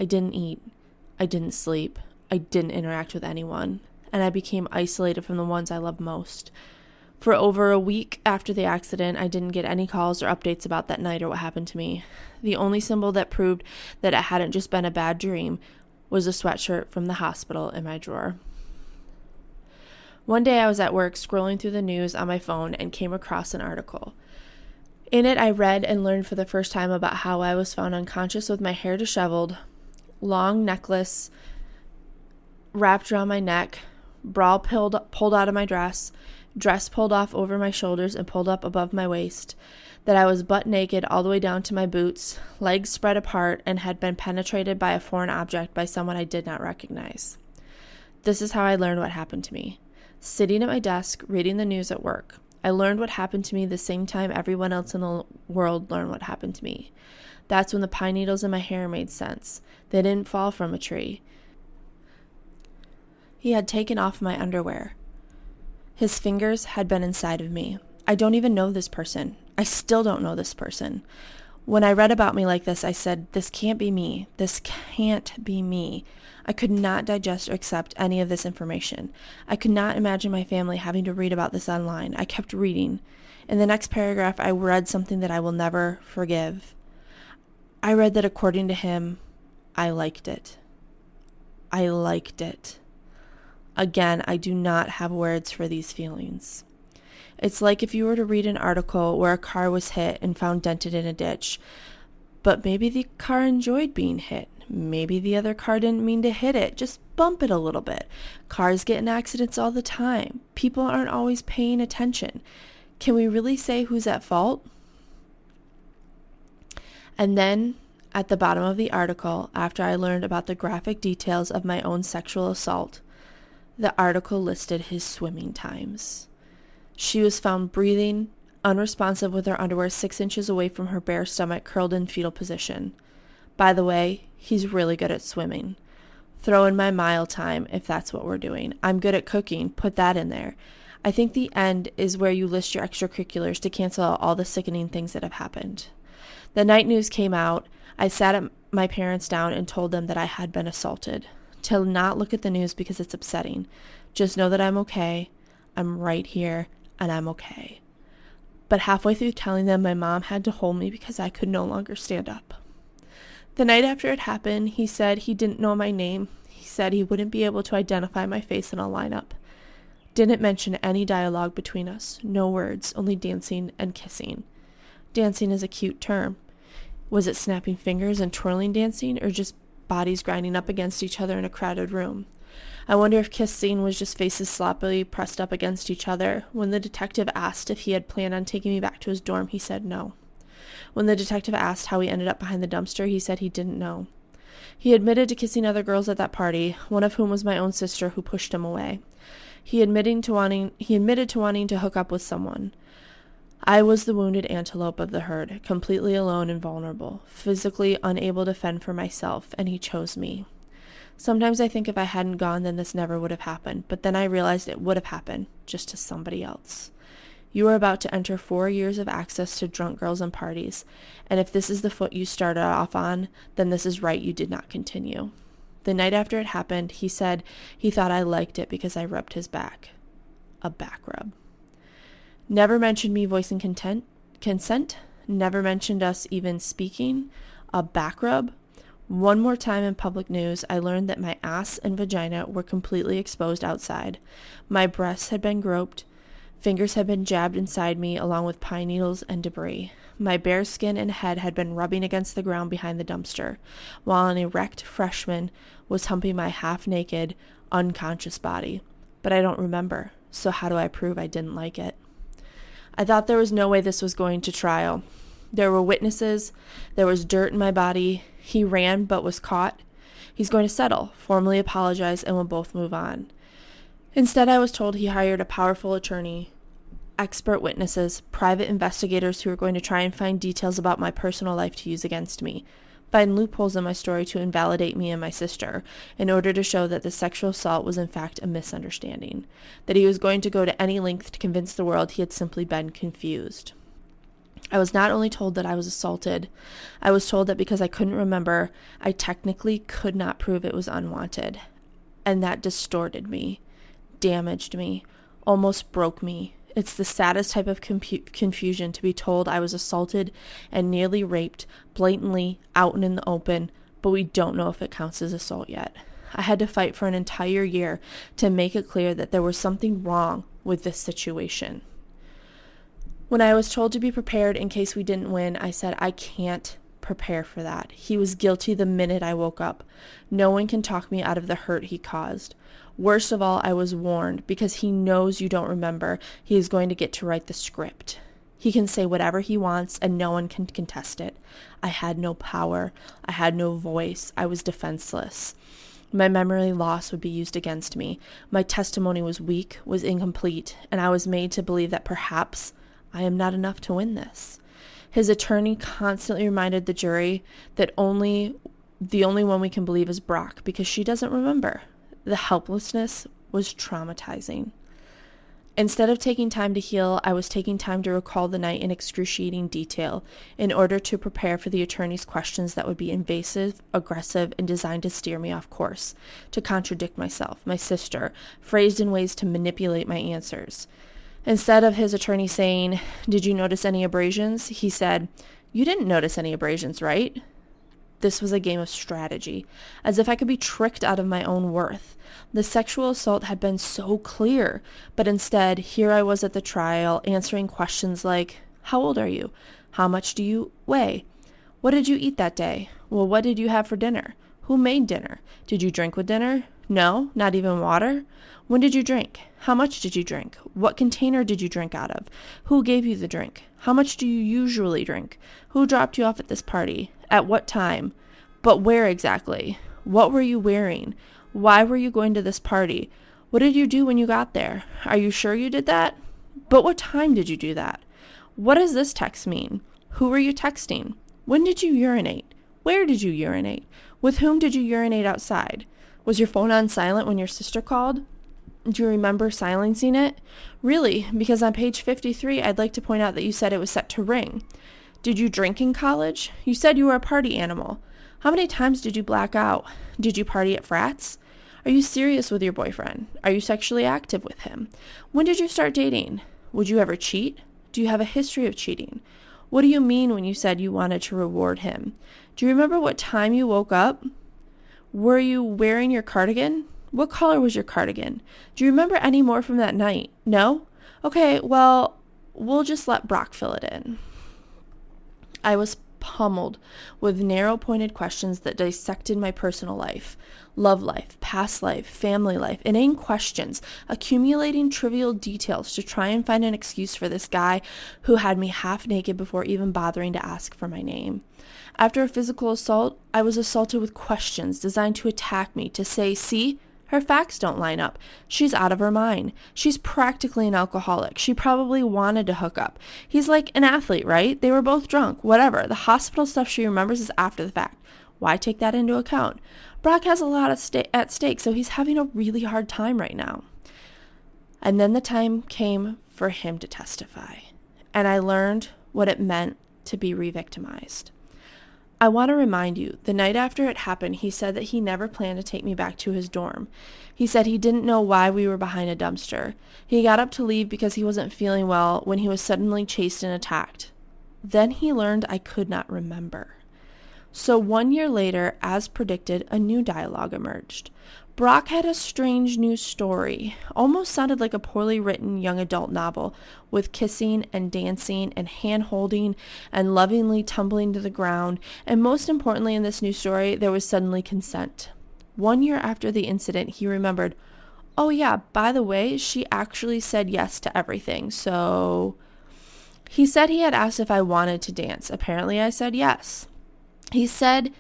I didn't eat, I didn't sleep, I didn't interact with anyone, and I became isolated from the ones I loved most. For over a week after the accident, I didn't get any calls or updates about that night or what happened to me. The only symbol that proved that it hadn't just been a bad dream was a sweatshirt from the hospital in my drawer. One day I was at work scrolling through the news on my phone and came across an article. In it, I read and learned for the first time about how I was found unconscious with my hair disheveled, long necklace wrapped around my neck, bra pulled out of my dress pulled off over my shoulders and pulled up above my waist, that I was butt naked all the way down to my boots, legs spread apart, and had been penetrated by a foreign object by someone I did not recognize. This is how I learned what happened to me. Sitting at my desk, reading the news at work. I learned what happened to me the same time everyone else in the world learned what happened to me. That's when the pine needles in my hair made sense. They didn't fall from a tree. He had taken off my underwear. His fingers had been inside of me. I don't even know this person. I still don't know this person. When I read about me like this, I said, this can't be me. This can't be me. I could not digest or accept any of this information. I could not imagine my family having to read about this online. I kept reading. In the next paragraph, I read something that I will never forgive. I read that according to him, I liked it. I liked it. Again, I do not have words for these feelings. It's like if you were to read an article where a car was hit and found dented in a ditch, but maybe the car enjoyed being hit. Maybe the other car didn't mean to hit it, just bump it a little bit. Cars get in accidents all the time. People aren't always paying attention. Can we really say who's at fault? And then, at the bottom of the article, after I learned about the graphic details of my own sexual assault, the article listed his swimming times. She was found breathing, unresponsive with her underwear 6 inches away from her bare stomach curled in fetal position. By the way, he's really good at swimming. Throw in my mile time if that's what we're doing. I'm good at cooking. Put that in there. I think the end is where you list your extracurriculars to cancel out all the sickening things that have happened. The night news came out. I sat my parents down and told them that I had been assaulted. To not look at the news because it's upsetting. Just know that I'm okay. I'm right here and I'm okay. But halfway through telling them, my mom had to hold me because I could no longer stand up. The night after it happened, he said he didn't know my name. He said he wouldn't be able to identify my face in a lineup. Didn't mention any dialogue between us. No words, only dancing and kissing. Dancing is a cute term. Was it snapping fingers and twirling dancing, or just bodies grinding up against each other in a crowded room? I wonder if kissing was just faces sloppily pressed up against each other. When the detective asked if he had planned on taking me back to his dorm, he said no. When the detective asked how he ended up behind the dumpster, he said he didn't know. He admitted to kissing other girls at that party, one of whom was my own sister who pushed him away. He admitted to wanting to hook up with someone. I was the wounded antelope of the herd, completely alone and vulnerable, physically unable to fend for myself, and he chose me. Sometimes I think if I hadn't gone, then this never would have happened, but then I realized it would have happened, just to somebody else. You are about to enter 4 years of access to drunk girls and parties, and if this is the foot you started off on, then this is right, you did not continue. The night after it happened, he said he thought I liked it because I rubbed his back. A back rub. Never mentioned me voicing consent. Never mentioned us even speaking. A back rub. One more time in public news, I learned that my ass and vagina were completely exposed outside. My breasts had been groped. Fingers had been jabbed inside me along with pine needles and debris. My bare skin and head had been rubbing against the ground behind the dumpster, while an erect freshman was humping my half-naked, unconscious body. But I don't remember, so how do I prove I didn't like it? I thought there was no way this was going to trial. There were witnesses. There was dirt in my body. He ran but was caught. He's going to settle, formally apologize, and we'll both move on. Instead, I was told he hired a powerful attorney, expert witnesses, private investigators who were going to try and find details about my personal life to use against me, find loopholes in my story to invalidate me and my sister, in order to show that the sexual assault was in fact a misunderstanding, that he was going to go to any length to convince the world he had simply been confused. I was not only told that I was assaulted, I was told that because I couldn't remember, I technically could not prove it was unwanted. And that distorted me, damaged me, almost broke me. It's the saddest type of confusion to be told I was assaulted and nearly raped, blatantly, out and in the open, but we don't know if it counts as assault yet. I had to fight for an entire year to make it clear that there was something wrong with this situation. When I was told to be prepared in case we didn't win, I said, I can't prepare for that. He was guilty the minute I woke up. No one can talk me out of the hurt he caused. Worst of all, I was warned, because he knows you don't remember, he is going to get to write the script. He can say whatever he wants and no one can contest it. I had no power. I had no voice. I was defenseless. My memory loss would be used against me. My testimony was weak, was incomplete, and I was made to believe that perhaps I am not enough to win this. His attorney constantly reminded the jury that the only one we can believe is Brock, because she doesn't remember. The helplessness was traumatizing. Instead of taking time to heal, I was taking time to recall the night in excruciating detail in order to prepare for the attorney's questions that would be invasive, aggressive, and designed to steer me off course, to contradict myself, my sister, phrased in ways to manipulate my answers. Instead of his attorney saying, "Did you notice any abrasions?" he said, "You didn't notice any abrasions, right?" This was a game of strategy, as if I could be tricked out of my own worth. The sexual assault had been so clear, but instead, here I was at the trial, answering questions like, how old are you? How much do you weigh? What did you eat that day? Well, what did you have for dinner? Who made dinner? Did you drink with dinner? No, not even water? When did you drink? How much did you drink? What container did you drink out of? Who gave you the drink? How much do you usually drink? Who dropped you off at this party? At what time? But where exactly? What were you wearing? Why were you going to this party? What did you do when you got there? Are you sure you did that? But what time did you do that? What does this text mean? Who were you texting? When did you urinate? Where did you urinate? With whom did you urinate outside? Was your phone on silent when your sister called? Do you remember silencing it? Really, because on page 53, I'd like to point out that you said it was set to ring. Did you drink in college? You said you were a party animal. How many times did you black out? Did you party at frats? Are you serious with your boyfriend? Are you sexually active with him? When did you start dating? Would you ever cheat? Do you have a history of cheating? What do you mean when you said you wanted to reward him? Do you remember what time you woke up? Were you wearing your cardigan? What color was your cardigan? Do you remember any more from that night? No? Okay, well, we'll just let Brock fill it in. I was pummeled with narrow-pointed questions that dissected my personal life, love life, past life, family life, inane questions, accumulating trivial details to try and find an excuse for this guy who had me half naked before even bothering to ask for my name. After a physical assault, I was assaulted with questions designed to attack me, to say, see, her facts don't line up. She's out of her mind. She's practically an alcoholic. She probably wanted to hook up. He's like an athlete, right? They were both drunk. Whatever. The hospital stuff she remembers is after the fact. Why take that into account? Brock has a lot at stake, so he's having a really hard time right now. And then the time came for him to testify, and I learned what it meant to be re-victimized. I want to remind you, the night after it happened, he said that he never planned to take me back to his dorm. He said he didn't know why we were behind a dumpster. He got up to leave because he wasn't feeling well when he was suddenly chased and attacked. Then he learned I could not remember. So 1 year later, as predicted, a new dialogue emerged. Brock had a strange new story, almost sounded like a poorly written young adult novel, with kissing and dancing and hand-holding and lovingly tumbling to the ground, and most importantly in this new story, there was suddenly consent. 1 year after the incident, he remembered, oh yeah, by the way, she actually said yes to everything, so... He said he had asked if I wanted to dance. Apparently I said yes. He said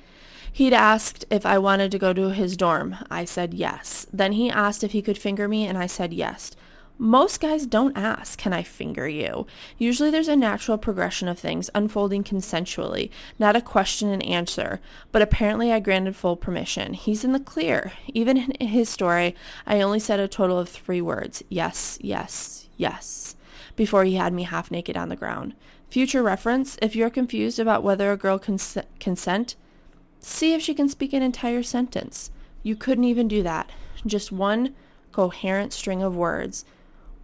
he'd asked if I wanted to go to his dorm. I said yes. Then he asked if he could finger me, and I said yes. Most guys don't ask, can I finger you? Usually there's a natural progression of things unfolding consensually, not a question and answer. But apparently I granted full permission. He's in the clear. Even in his story, I only said a total of 3 words. Yes, yes, yes. Before he had me half naked on the ground. Future reference, if you're confused about whether a girl can consent, see if she can speak an entire sentence. You couldn't even do that. Just one coherent string of words.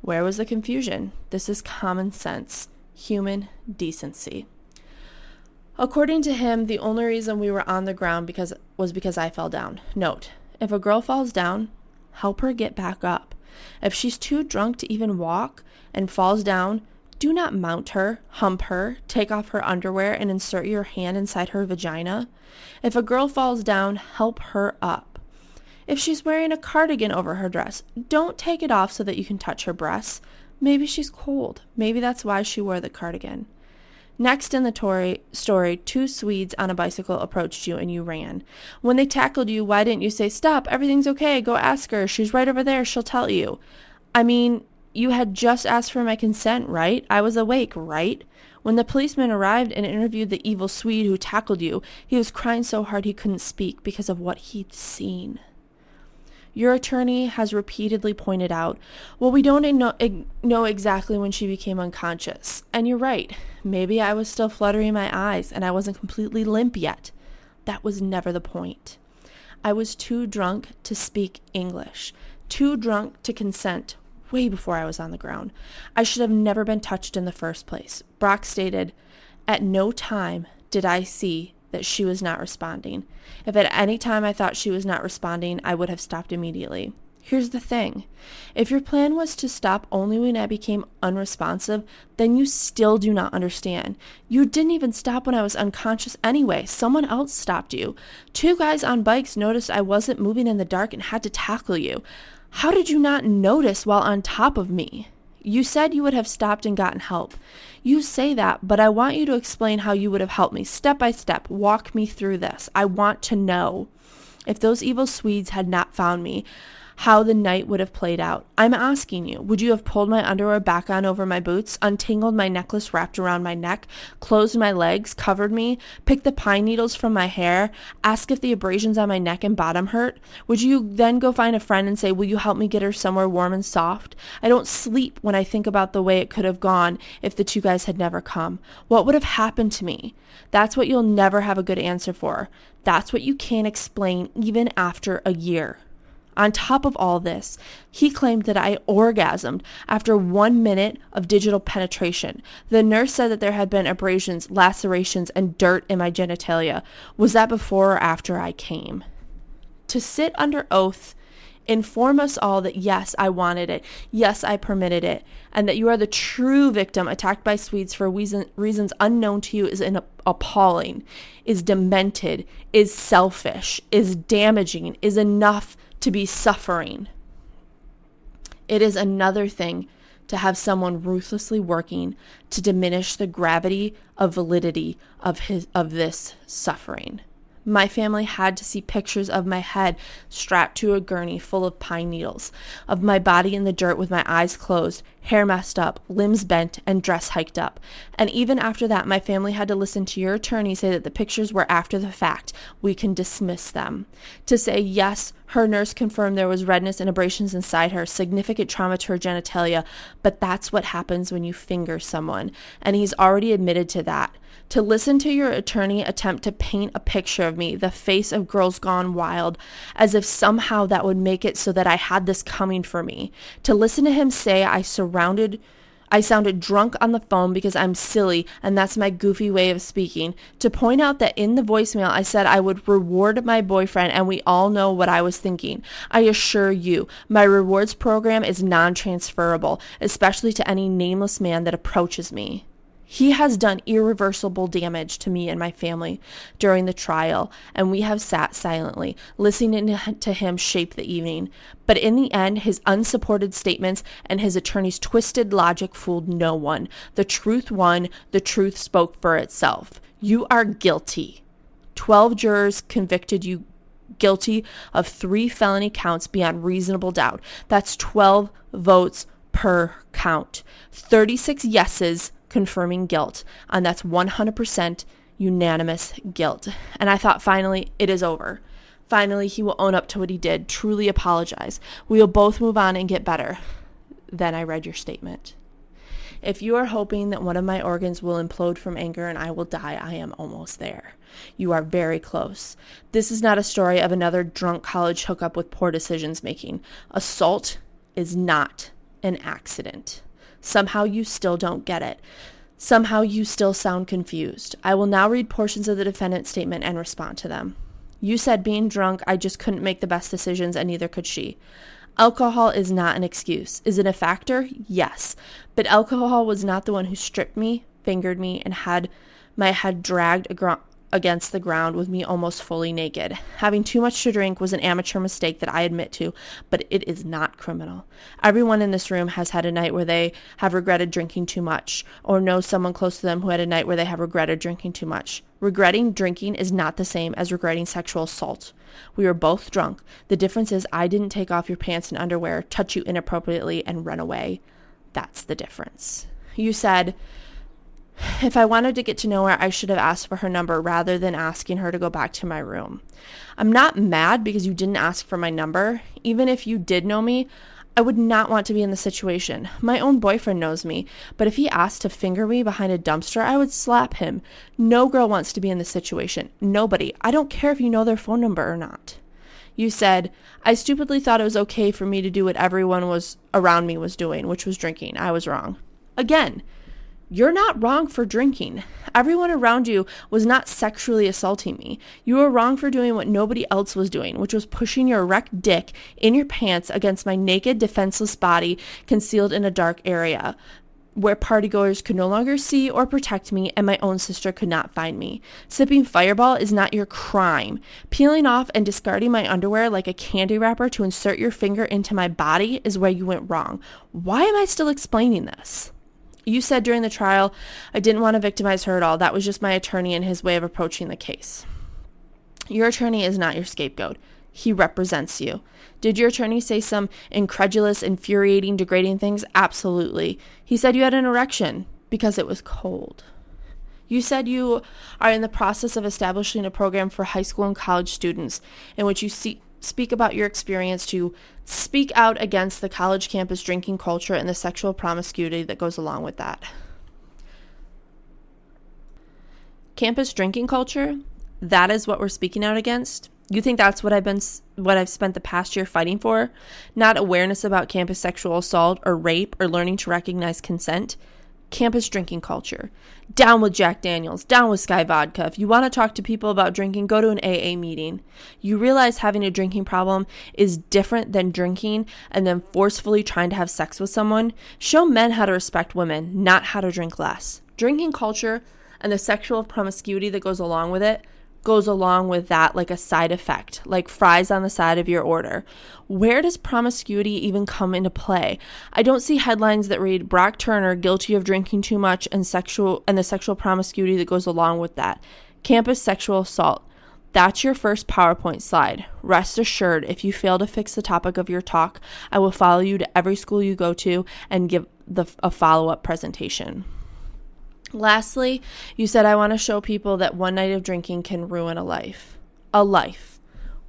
Where was the confusion? This is common sense. Human decency. According to him, the only reason we were on the ground was because I fell down. Note, if a girl falls down, help her get back up. If she's too drunk to even walk and falls down, do not mount her, hump her, take off her underwear, and insert your hand inside her vagina. If a girl falls down, help her up. If she's wearing a cardigan over her dress, don't take it off so that you can touch her breasts. Maybe she's cold. Maybe that's why she wore the cardigan. Next in the story, 2 Swedes on a bicycle approached you and you ran. When they tackled you, why didn't you say, stop, everything's okay, go ask her, she's right over there, she'll tell you. I mean, you had just asked for my consent, right? I was awake, right? When the policeman arrived and interviewed the evil Swede who tackled you, he was crying so hard he couldn't speak because of what he'd seen. Your attorney has repeatedly pointed out, well, we don't know exactly when she became unconscious. And you're right. Maybe I was still fluttering my eyes and I wasn't completely limp yet. That was never the point. I was too drunk to speak English, too drunk to consent way before I was on the ground. I should have never been touched in the first place. Brock stated, at no time did I see that she was not responding. If at any time I thought she was not responding, I would have stopped immediately. Here's the thing. If your plan was to stop only when I became unresponsive, then you still do not understand. You didn't even stop when I was unconscious anyway. Someone else stopped you. 2 guys on bikes noticed I wasn't moving in the dark and had to tackle you. How did you not notice while on top of me? You said you would have stopped and gotten help. You say that, but I want you to explain how you would have helped me step by step. Walk me through this. I want to know. If those evil Swedes had not found me, how the night would have played out. I'm asking you, would you have pulled my underwear back on over my boots, untangled my necklace wrapped around my neck, closed my legs, covered me, picked the pine needles from my hair, asked if the abrasions on my neck and bottom hurt? Would you then go find a friend and say, will you help me get her somewhere warm and soft? I don't sleep when I think about the way it could have gone if the 2 guys had never come. What would have happened to me? That's what you'll never have a good answer for. That's what you can't explain even after a year. On top of all this, he claimed that I orgasmed after 1 minute of digital penetration. The nurse said that there had been abrasions, lacerations, and dirt in my genitalia. Was that before or after I came? To sit under oath, inform us all that yes, I wanted it, yes, I permitted it, and that you are the true victim attacked by Swedes for reasons unknown to you is appalling, is demented, is selfish, is damaging, is enough to be suffering. It is another thing to have someone ruthlessly working to diminish the gravity of validity of this suffering. My family had to see pictures of my head strapped to a gurney full of pine needles, of my body in the dirt with my eyes closed, hair messed up, limbs bent, and dress hiked up. And even after that, my family had to listen to your attorney say that the pictures were after the fact. We can dismiss them. To say, yes, her nurse confirmed there was redness and abrasions inside her, significant trauma to her genitalia, but that's what happens when you finger someone. And he's already admitted to that. To listen to your attorney attempt to paint a picture of me, the face of girls gone wild, as if somehow that would make it so that I had this coming for me. To listen to him say I I sounded drunk on the phone because I'm silly, and that's my goofy way of speaking. To point out that in the voicemail, I said I would reward my boyfriend, and we all know what I was thinking. I assure you, my rewards program is non-transferable, especially to any nameless man that approaches me. He has done irreversible damage to me and my family during the trial, and we have sat silently, listening to him shape the evening. But in the end, his unsupported statements and his attorney's twisted logic fooled no one. The truth won. The truth spoke for itself. You are guilty. 12 jurors convicted you guilty of 3 felony counts beyond reasonable doubt. That's 12 votes per count. 36 yeses confirming guilt, and that's 100% unanimous guilt. And I thought, finally, it is over. Finally, he will own up to what he did, truly apologize. We will both move on and get better. Then I read your statement. If you are hoping that one of my organs will implode from anger and I will die, I am almost there. You are very close. This is not a story of another drunk college hookup with poor decisions making. Assault is not an accident. Somehow you still don't get it. Somehow you still sound confused. I will now read portions of the defendant's statement and respond to them. You said being drunk, I just couldn't make the best decisions, and neither could she. Alcohol is not an excuse. Is it a factor? Yes. But alcohol was not the one who stripped me, fingered me, and had my head dragged against the ground with me almost fully naked. Having too much to drink was an amateur mistake that I admit to, but it is not criminal. Everyone in this room has had a night where they have regretted drinking too much, or knows someone close to them who had a night where they have regretted drinking too much. Regretting drinking is not the same as regretting sexual assault. We were both drunk. The difference is I didn't take off your pants and underwear, touch you inappropriately, and run away. That's the difference. You said, if I wanted to get to know her, I should have asked for her number rather than asking her to go back to my room. I'm not mad because you didn't ask for my number. Even if you did know me, I would not want to be in the situation. My own boyfriend knows me, but if he asked to finger me behind a dumpster, I would slap him. No girl wants to be in this situation. Nobody. I don't care if you know their phone number or not. You said, I stupidly thought it was okay for me to do what everyone was around me was doing, which was drinking. I was wrong. Again, you're not wrong for drinking. Everyone around you was not sexually assaulting me. You were wrong for doing what nobody else was doing, which was pushing your erect dick in your pants against my naked, defenseless body concealed in a dark area where partygoers could no longer see or protect me, and my own sister could not find me. Sipping Fireball is not your crime. Peeling off and discarding my underwear like a candy wrapper to insert your finger into my body is where you went wrong. Why am I still explaining this? You said during the trial, I didn't want to victimize her at all. That was just my attorney and his way of approaching the case. Your attorney is not your scapegoat. He represents you. Did your attorney say some incredulous, infuriating, degrading things? Absolutely. He said you had an erection because it was cold. You said you are in the process of establishing a program for high school and college students in which you speak about your experience to speak out against the college campus drinking culture and the sexual promiscuity that goes along with that. Campus drinking culture, that is what we're speaking out against. You think that's what I've spent the past year fighting for? Not awareness about campus sexual assault or rape or learning to recognize consent. Campus drinking culture. Down with Jack Daniels, down with Sky Vodka. If you want to talk to people about drinking, go to an AA meeting. You realize having a drinking problem is different than drinking and then forcefully trying to have sex with someone. Show men how to respect women, not how to drink less. Drinking culture and the sexual promiscuity that goes along with it goes along with that like a side effect, like fries on the side of your order. Where does promiscuity even come into play? I don't see headlines that read Brock Turner guilty of drinking too much and the sexual promiscuity that goes along with that. Campus sexual assault. That's your first PowerPoint slide. Rest assured, if you fail to fix the topic of your talk, I will follow you to every school you go to and give a follow-up presentation. Lastly, you said, I want to show people that one night of drinking can ruin a life. A life.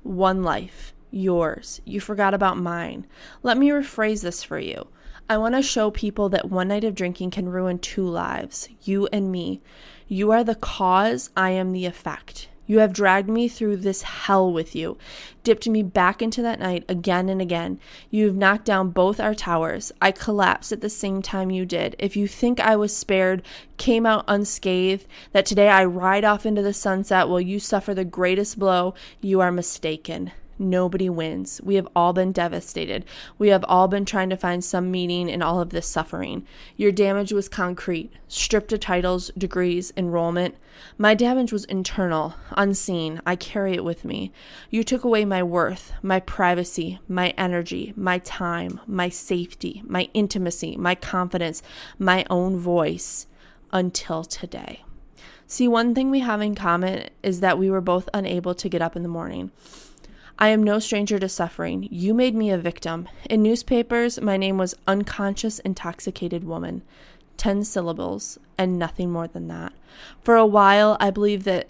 One life. Yours. You forgot about mine. Let me rephrase this for you. I want to show people that one night of drinking can ruin 2 lives. You and me. You are the cause. I am the effect. You have dragged me through this hell with you, dipped me back into that night again and again. You have knocked down both our towers. I collapsed at the same time you did. If you think I was spared, came out unscathed, that today I ride off into the sunset while you suffer the greatest blow, you are mistaken. Nobody wins. We have all been devastated. We have all been trying to find some meaning in all of this suffering. Your damage was concrete, stripped of titles, degrees, enrollment. My damage was internal, unseen. I carry it with me. You took away my worth, my privacy, my energy, my time, my safety, my intimacy, my confidence, my own voice, until today. See, one thing we have in common is that we were both unable to get up in the morning. I am no stranger to suffering. You made me a victim. In newspapers, my name was Unconscious Intoxicated Woman. 10 syllables, and nothing more than that. For a while, I believed that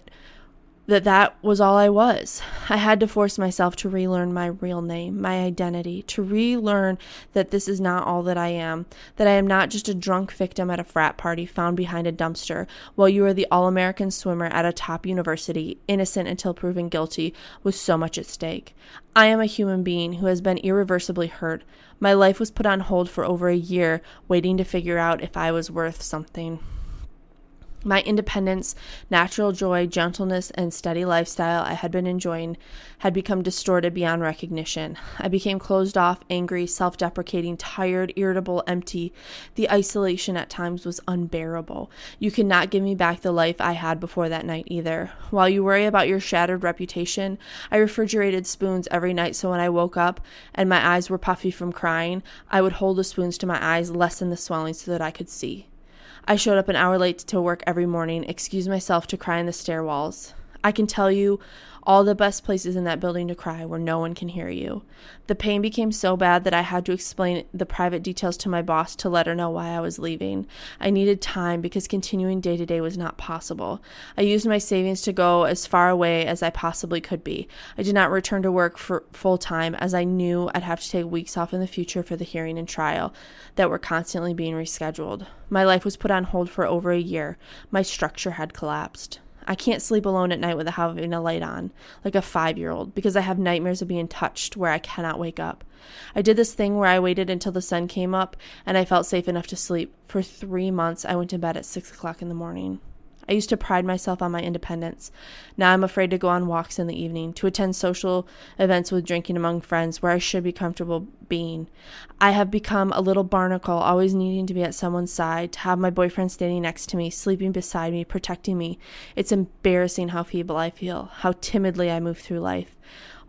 was all I was. I had to force myself to relearn my real name, my identity, to relearn that this is not all that I am not just a drunk victim at a frat party found behind a dumpster, while you are the all-American swimmer at a top university, innocent until proven guilty, with so much at stake. I am a human being who has been irreversibly hurt. My life was put on hold for over a year, waiting to figure out if I was worth something. My independence, natural joy, gentleness, and steady lifestyle I had been enjoying had become distorted beyond recognition. I became closed off, angry, self-deprecating, tired, irritable, empty. The isolation at times was unbearable. You could not give me back the life I had before that night either. While you worry about your shattered reputation, I refrigerated spoons every night so when I woke up and my eyes were puffy from crying, I would hold the spoons to my eyes, lessen the swelling so that I could see. I showed up an hour late to work every morning, excused myself to cry in the stairwells. I can tell you all the best places in that building to cry where no one can hear you. The pain became so bad that I had to explain the private details to my boss to let her know why I was leaving. I needed time because continuing day to day was not possible. I used my savings to go as far away as I possibly could be. I did not return to work for full time as I knew I'd have to take weeks off in the future for the hearing and trial that were constantly being rescheduled. My life was put on hold for over a year. My structure had collapsed. I can't sleep alone at night without having a light on, like a 5-year-old, because I have nightmares of being touched where I cannot wake up. I did this thing where I waited until the sun came up and I felt safe enough to sleep. For 3 months, I went to bed at 6 o'clock in the morning. I used to pride myself on my independence. Now I'm afraid to go on walks in the evening, to attend social events with drinking among friends where I should be comfortable being. I have become a little barnacle, always needing to be at someone's side, to have my boyfriend standing next to me, sleeping beside me, protecting me. It's embarrassing how feeble I feel, how timidly I move through life.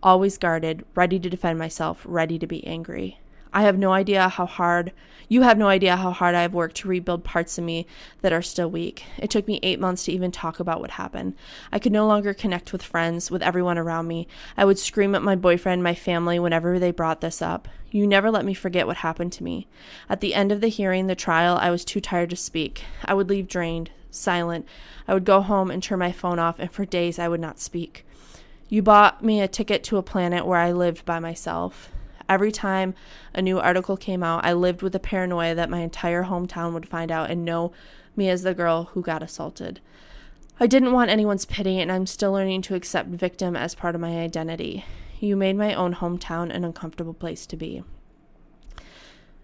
Always guarded, ready to defend myself, ready to be angry. You have no idea how hard I have worked to rebuild parts of me that are still weak. It took me 8 months to even talk about what happened. I could no longer connect with friends, with everyone around me. I would scream at my boyfriend, my family, whenever they brought this up. You never let me forget what happened to me. At the end of the hearing, the trial, I was too tired to speak. I would leave drained, silent. I would go home and turn my phone off, and for days I would not speak. You bought me a ticket to a planet where I lived by myself. Every time a new article came out, I lived with the paranoia that my entire hometown would find out and know me as the girl who got assaulted. I didn't want anyone's pity, and I'm still learning to accept victim as part of my identity. You made my own hometown an uncomfortable place to be.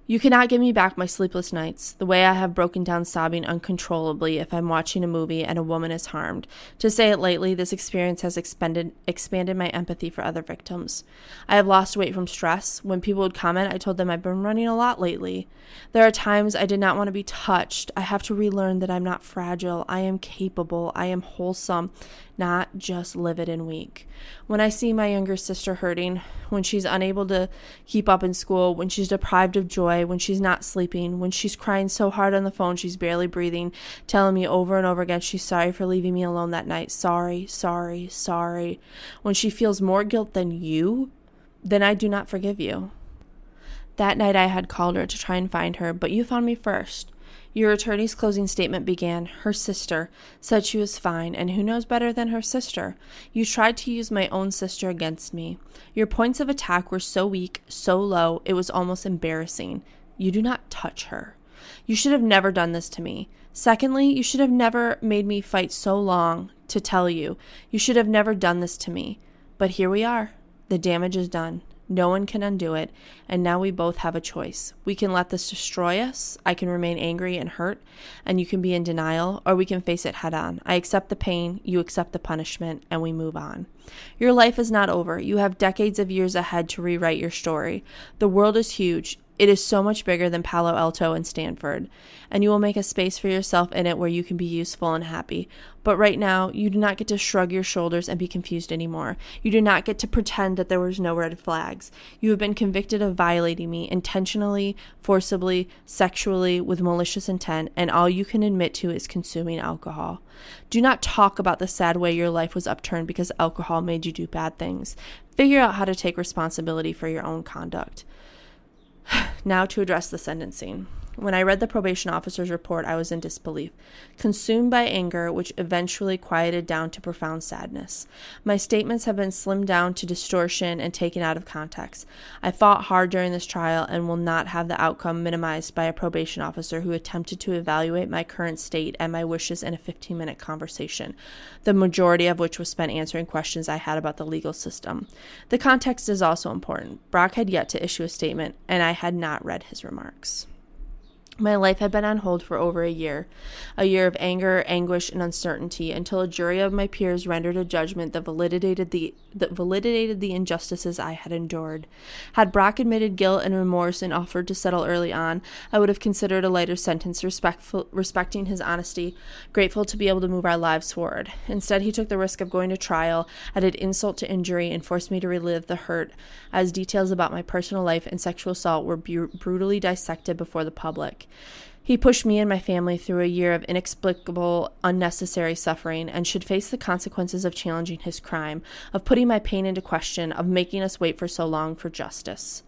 You cannot give me back my sleepless nights, the way I have broken down sobbing uncontrollably if I'm watching a movie and a woman is harmed. To say it lightly, this experience has expanded my empathy for other victims. I have lost weight from stress. When people would comment, I told them I've been running a lot lately. There are times I did not want to be touched. I have to relearn that I'm not fragile. I am capable. I am wholesome, not just livid and weak. When I see my younger sister hurting, when she's unable to keep up in school, when she's deprived of joy, when she's not sleeping, when she's crying so hard on the phone she's barely breathing, telling me over and over again she's sorry for leaving me alone that night. Sorry, sorry, sorry. When she feels more guilt than you, then I do not forgive you. That night I had called her to try and find her, but you found me first. Your attorney's closing statement began, her sister said she was fine, and who knows better than her sister? You tried to use my own sister against me. Your points of attack were so weak, so low, it was almost embarrassing. You do not touch her. You should have never done this to me. Secondly, you should have never made me fight so long to tell you, you should have never done this to me. But here we are. The damage is done. No one can undo it, and now we both have a choice. We can let this destroy us. I can remain angry and hurt, and you can be in denial, or we can face it head on. I accept the pain, you accept the punishment, and we move on. Your life is not over. You have decades of years ahead to rewrite your story. The world is huge. It is so much bigger than Palo Alto and Stanford, and you will make a space for yourself in it where you can be useful and happy. But right now, you do not get to shrug your shoulders and be confused anymore. You do not get to pretend that there was no red flags. You have been convicted of violating me intentionally, forcibly, sexually, with malicious intent, and all you can admit to is consuming alcohol. Do not talk about the sad way your life was upturned because alcohol made you do bad things. Figure out how to take responsibility for your own conduct. Now to address the sentencing. When I read the probation officer's report, I was in disbelief, consumed by anger, which eventually quieted down to profound sadness. My statements have been slimmed down to distortion and taken out of context. I fought hard during this trial and will not have the outcome minimized by a probation officer who attempted to evaluate my current state and my wishes in a 15-minute conversation, the majority of which was spent answering questions I had about the legal system. The context is also important. Brock had yet to issue a statement, and I had not read his remarks. My life had been on hold for over a year of anger, anguish, and uncertainty, until a jury of my peers rendered a judgment that validated the injustices I had endured. Had Brock admitted guilt and remorse and offered to settle early on, I would have considered a lighter sentence, respecting his honesty, grateful to be able to move our lives forward. Instead, he took the risk of going to trial, added insult to injury, and forced me to relive the hurt, as details about my personal life and sexual assault were brutally dissected before the public. He pushed me and my family through a year of inexplicable, unnecessary suffering, and should face the consequences of challenging his crime, of putting my pain into question, of making us wait for so long for justice.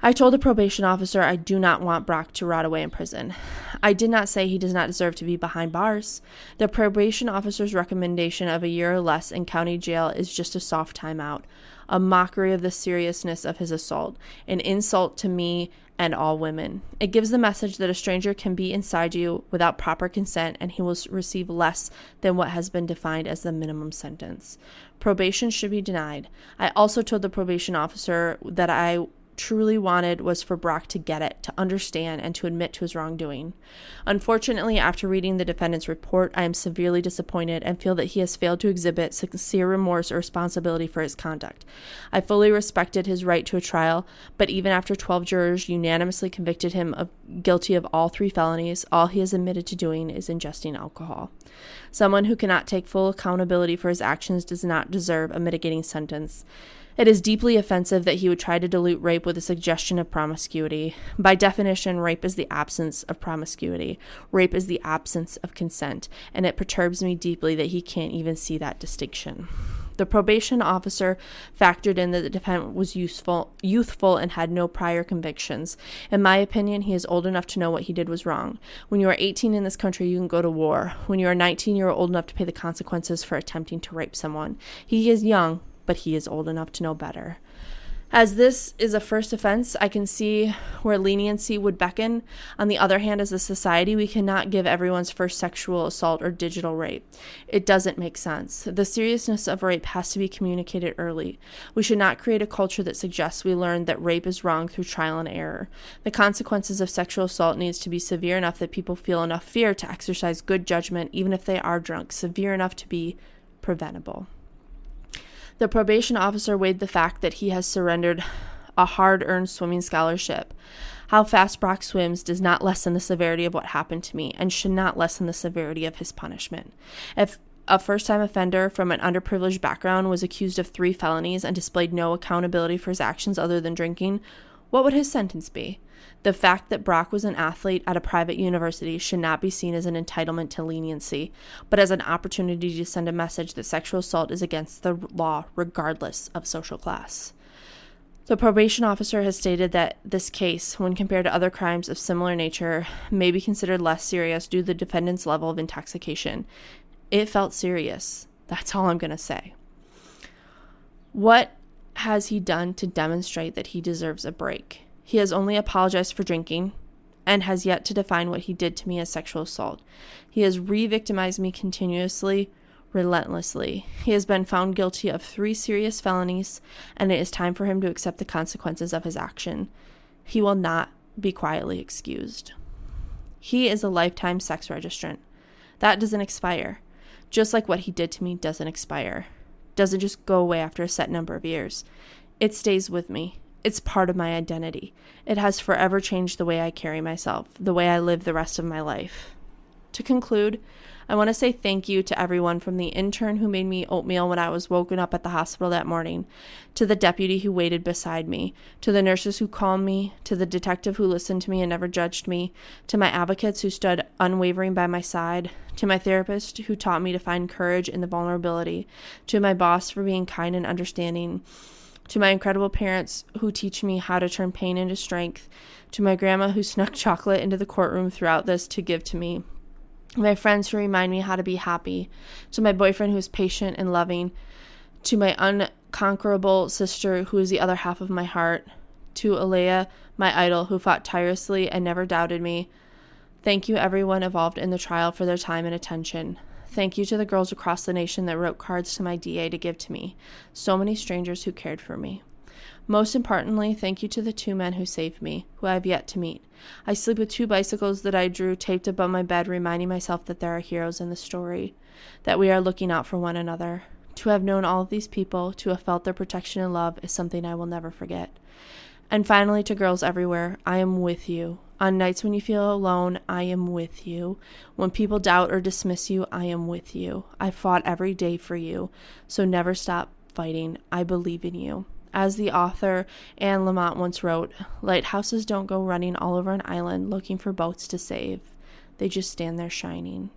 I told the probation officer I do not want Brock to rot away in prison. I did not say he does not deserve to be behind bars. The probation officer's recommendation of a year or less in county jail is just a soft timeout, a mockery of the seriousness of his assault, an insult to me and all women. It gives the message that a stranger can be inside you without proper consent, and he will receive less than what has been defined as the minimum sentence. Probation should be denied. I also told the probation officer that I truly wanted was for Brock to get it, to understand, and to admit to his wrongdoing. Unfortunately, after reading the defendant's report, I am severely disappointed and feel that he has failed to exhibit sincere remorse or responsibility for his conduct. I fully respected his right to a trial, but even after 12 jurors unanimously convicted him of guilty of all 3 felonies, all he has admitted to doing is ingesting alcohol. Someone who cannot take full accountability for his actions does not deserve a mitigating sentence. It is deeply offensive that he would try to dilute rape with a suggestion of promiscuity. By definition, rape is the absence of promiscuity. Rape is the absence of consent, and it perturbs me deeply that he can't even see that distinction. The probation officer factored in that the defendant was youthful, and had no prior convictions. In my opinion, he is old enough to know what he did was wrong. When you are 18 in this country, you can go to war. When you are 19, you are old enough to pay the consequences for attempting to rape someone. He is young, but he is old enough to know better. As this is a first offense, I can see where leniency would beckon. On the other hand, as a society, we cannot give everyone's first sexual assault or digital rape. It doesn't make sense. The seriousness of rape has to be communicated early. We should not create a culture that suggests we learn that rape is wrong through trial and error. The consequences of sexual assault needs to be severe enough that people feel enough fear to exercise good judgment, even if they are drunk, severe enough to be preventable. The probation officer weighed the fact that he has surrendered a hard-earned swimming scholarship. How fast Brock swims does not lessen the severity of what happened to me and should not lessen the severity of his punishment. If a first-time offender from an underprivileged background was accused of 3 felonies and displayed no accountability for his actions other than drinking, what would his sentence be? The fact that Brock was an athlete at a private university should not be seen as an entitlement to leniency, but as an opportunity to send a message that sexual assault is against the law regardless of social class. The probation officer has stated that this case, when compared to other crimes of similar nature, may be considered less serious due to the defendant's level of intoxication. It felt serious. That's all I'm going to say. What has he done to demonstrate that he deserves a break? He has only apologized for drinking and has yet to define what he did to me as sexual assault. He has re-victimized me continuously, relentlessly. He has been found guilty of 3 serious felonies, and it is time for him to accept the consequences of his action. He will not be quietly excused. He is a lifetime sex registrant. That doesn't expire. Just like what he did to me doesn't expire. Doesn't just go away after a set number of years. It stays with me. It's part of my identity. It has forever changed the way I carry myself, the way I live the rest of my life. To conclude, I want to say thank you to everyone, from the intern who made me oatmeal when I was woken up at the hospital that morning, to the deputy who waited beside me, to the nurses who calmed me, to the detective who listened to me and never judged me, to my advocates who stood unwavering by my side, to my therapist who taught me to find courage in the vulnerability, to my boss for being kind and understanding, to my incredible parents who teach me how to turn pain into strength, to my grandma who snuck chocolate into the courtroom throughout this to give to me, my friends who remind me how to be happy, to my boyfriend who is patient and loving, to my unconquerable sister who is the other half of my heart, to Alea, my idol, who fought tirelessly and never doubted me. Thank you everyone involved in the trial for their time and attention. Thank you to the girls across the nation that wrote cards to my DA to give to me. So many strangers who cared for me. Most importantly, thank you to the 2 men who saved me, who I have yet to meet. I sleep with 2 bicycles that I drew taped above my bed, reminding myself that there are heroes in the story, that we are looking out for one another. To have known all of these people, to have felt their protection and love, is something I will never forget. And finally, to girls everywhere, I am with you. On nights when you feel alone, I am with you. When people doubt or dismiss you, I am with you. I fought every day for you, so never stop fighting. I believe in you. As the author Anne Lamott once wrote, lighthouses don't go running all over an island looking for boats to save. They just stand there shining.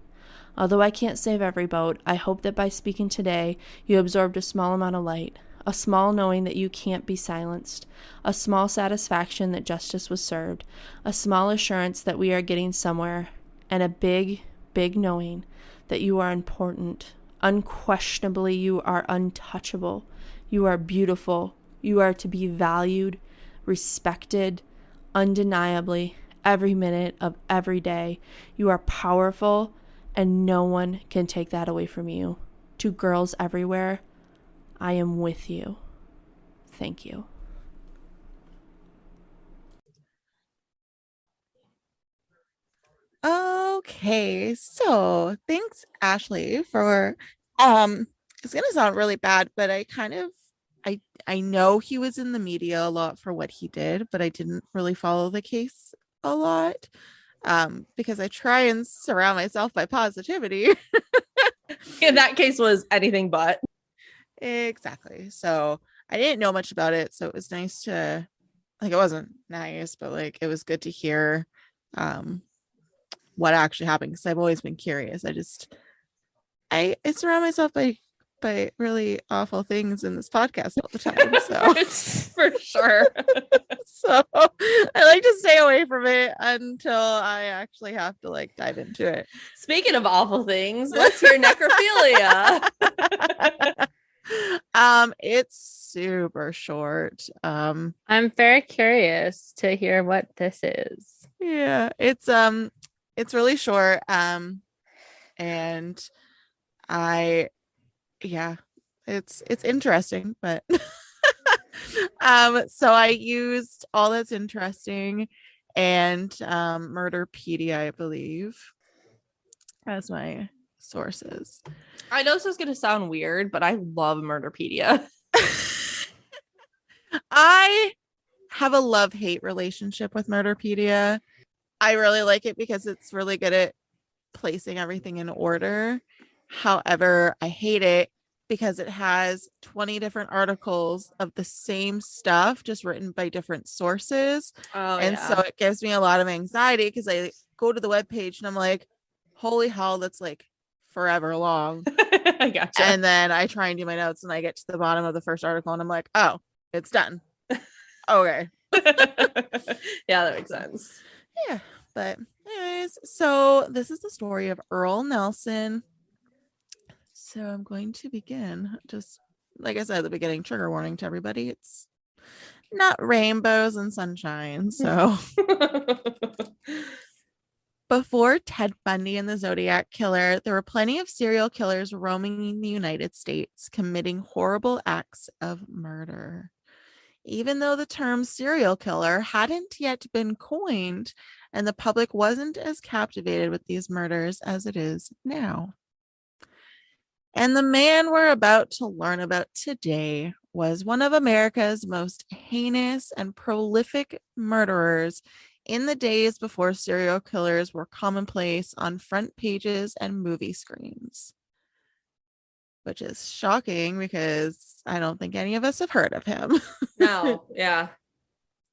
Although I can't save every boat, I hope that by speaking today, you absorbed a small amount of light, a small knowing that you can't be silenced, a small satisfaction that justice was served, a small assurance that we are getting somewhere, and a big, big knowing that you are important. Unquestionably, you are untouchable. You are beautiful. You are to be valued, respected, undeniably, every minute of every day. You are powerful, and no one can take that away from you. To girls everywhere, I am with you. Thank you. Okay, so thanks, Ashley, for it's gonna sound really bad, but I know he was in the media a lot for what he did, but I didn't really follow the case a lot. Because I try and surround myself by positivity. In that case was anything but. Exactly. So I didn't know much about it, so it was nice to, like, it wasn't nice, but like it was good to hear what actually happened, because I've always been curious. I surround myself by really awful things in this podcast all the time. So for sure. So I like to stay away from it until I actually have to like dive into it. Speaking of awful things, let's hear necrophilia. It's super short. I'm very curious to hear what this is. Yeah, it's really short. And it's interesting, but so I used All That's Interesting and Murderpedia, I believe, as my sources. I know this is going to sound weird, but I love Murderpedia. I have a love-hate relationship with Murderpedia. I really like it because it's really good at placing everything in order. However, I hate it because it has 20 different articles of the same stuff, just written by different sources. So it gives me a lot of anxiety because I go to the webpage and I'm like, holy hell, that's like forever long. I gotcha. And then I try and do my notes and I get to the bottom of the first article and I'm like, oh, it's done. Okay. Yeah, that makes sense. Yeah. But anyways, so this is the story of Earle Nelson. So I'm going to begin. Just like I said at the beginning, trigger warning to everybody. It's not rainbows and sunshine. So Before Ted Bundy and the Zodiac Killer, there were plenty of serial killers roaming the United States, committing horrible acts of murder. Even though the term serial killer hadn't yet been coined, and the public wasn't as captivated with these murders as it is now. And the man we're about to learn about today was one of America's most heinous and prolific murderers in the days before serial killers were commonplace on front pages and movie screens. Which is shocking because I don't think any of us have heard of him. No, yeah.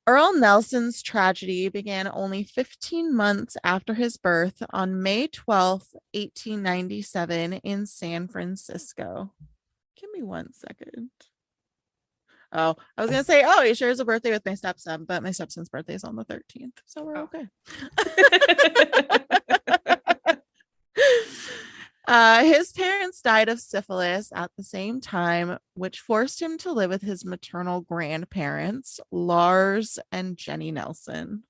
Earle Nelson's tragedy began only 15 months after his birth on May 12th, 1897 in San Francisco. Give me 1 second. Oh, I was going to say, he shares a birthday with my stepson, but my stepson's birthday is on the 13th, so we're okay. His parents died of syphilis at the same time, which forced him to live with his maternal grandparents, Lars and Jenny Nelson.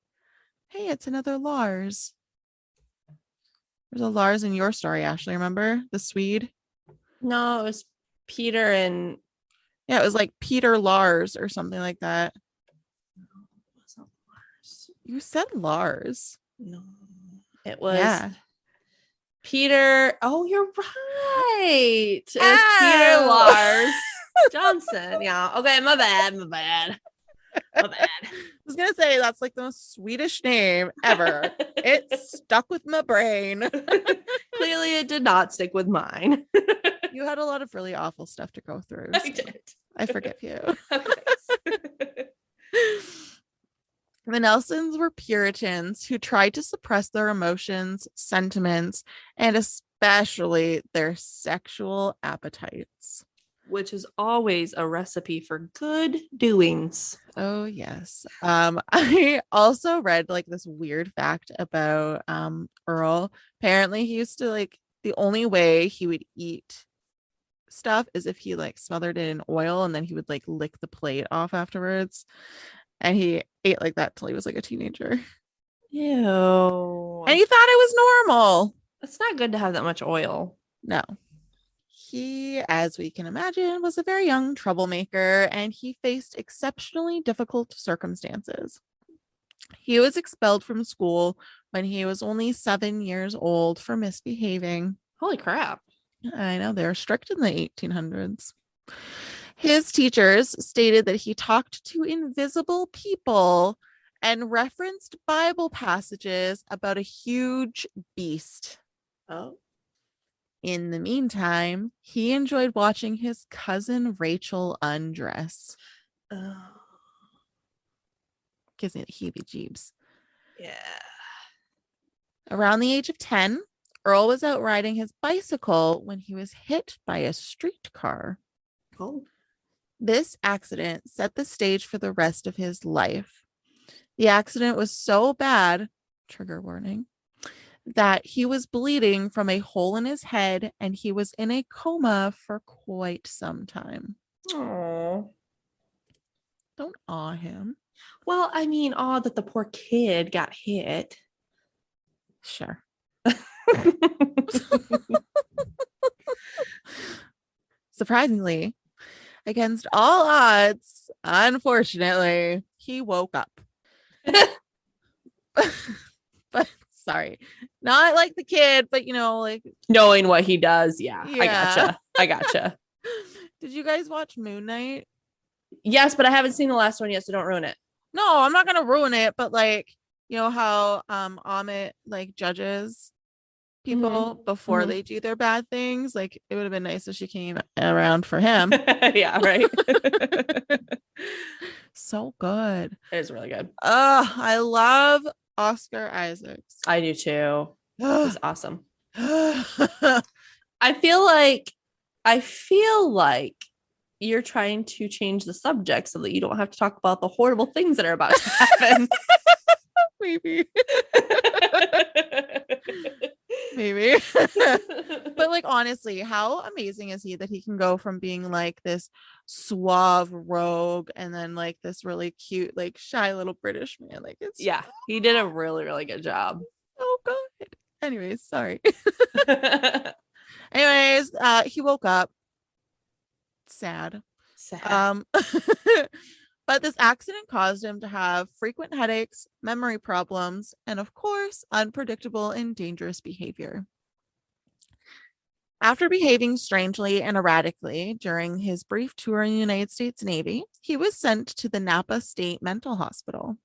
Hey, it's another Lars. There's a Lars in your story, Ashley, remember? The Swede? No, it was Peter and... Yeah, it was like Peter Lars or something like that. No, it wasn't Lars. You said Lars. No, it was... Yeah. Peter. Oh, you're right. It was Peter Lars Johnson. Yeah. Okay. My bad. I was gonna say that's like the most Swedish name ever. It stuck with my brain. Clearly, it did not stick with mine. You had a lot of really awful stuff to go through. I did. I forgive you. Okay. The Nelsons were Puritans who tried to suppress their emotions, sentiments, and especially their sexual appetites. Which is always a recipe for good doings. Oh, yes. I also read like this weird fact about Earle. Apparently, he used to like the only way he would eat stuff is if he like smothered it in oil and then he would like lick the plate off afterwards. And he ate like that till he was like a teenager. Ew. And he thought it was normal. It's not good to have that much oil. No. He, as we can imagine, was a very young troublemaker and he faced exceptionally difficult circumstances. He was expelled from school when he was only 7 years old for misbehaving. Holy crap. I know, they were strict in the 1800s. His teachers stated that he talked to invisible people and referenced Bible passages about a huge beast. Oh. In the meantime, he enjoyed watching his cousin Rachel undress. Oh. Gives me the heebie-jeebs. Yeah. Around the age of 10, Earle was out riding his bicycle when he was hit by a streetcar. Oh. This accident set the stage for the rest of his life. The accident was so bad, trigger warning, that he was bleeding from a hole in his head and he was in a coma for quite some time. Oh. Don't awe him. Well, I mean, that the poor kid got hit. Sure. Surprisingly, against all odds, unfortunately, he woke up. But sorry, not like the kid, but like knowing what he does. Yeah. I gotcha. Did you guys watch Moon Knight? Yes, but I haven't seen the last one yet, so don't ruin it. No, I'm not gonna ruin it, but like, how Amit like judges people before they do their bad things. Like, it would have been nice if she came around for him. Yeah, right. So good. It is really good. I love Oscar Isaacs. I do too. It's awesome. I feel like you're trying to change the subject so that you don't have to talk about the horrible things that are about to happen. Maybe. Maybe. But like, honestly, how amazing is he that he can go from being like this suave rogue and then like this really cute, like shy little British man? Like, it's he did a really, really good job. so Anyways, sorry. Anyways, he woke up sad. Sad. But this accident caused him to have frequent headaches, memory problems, and of course, unpredictable and dangerous behavior. After behaving strangely and erratically during his brief tour in the United States Navy, he was sent to the Napa State Mental Hospital.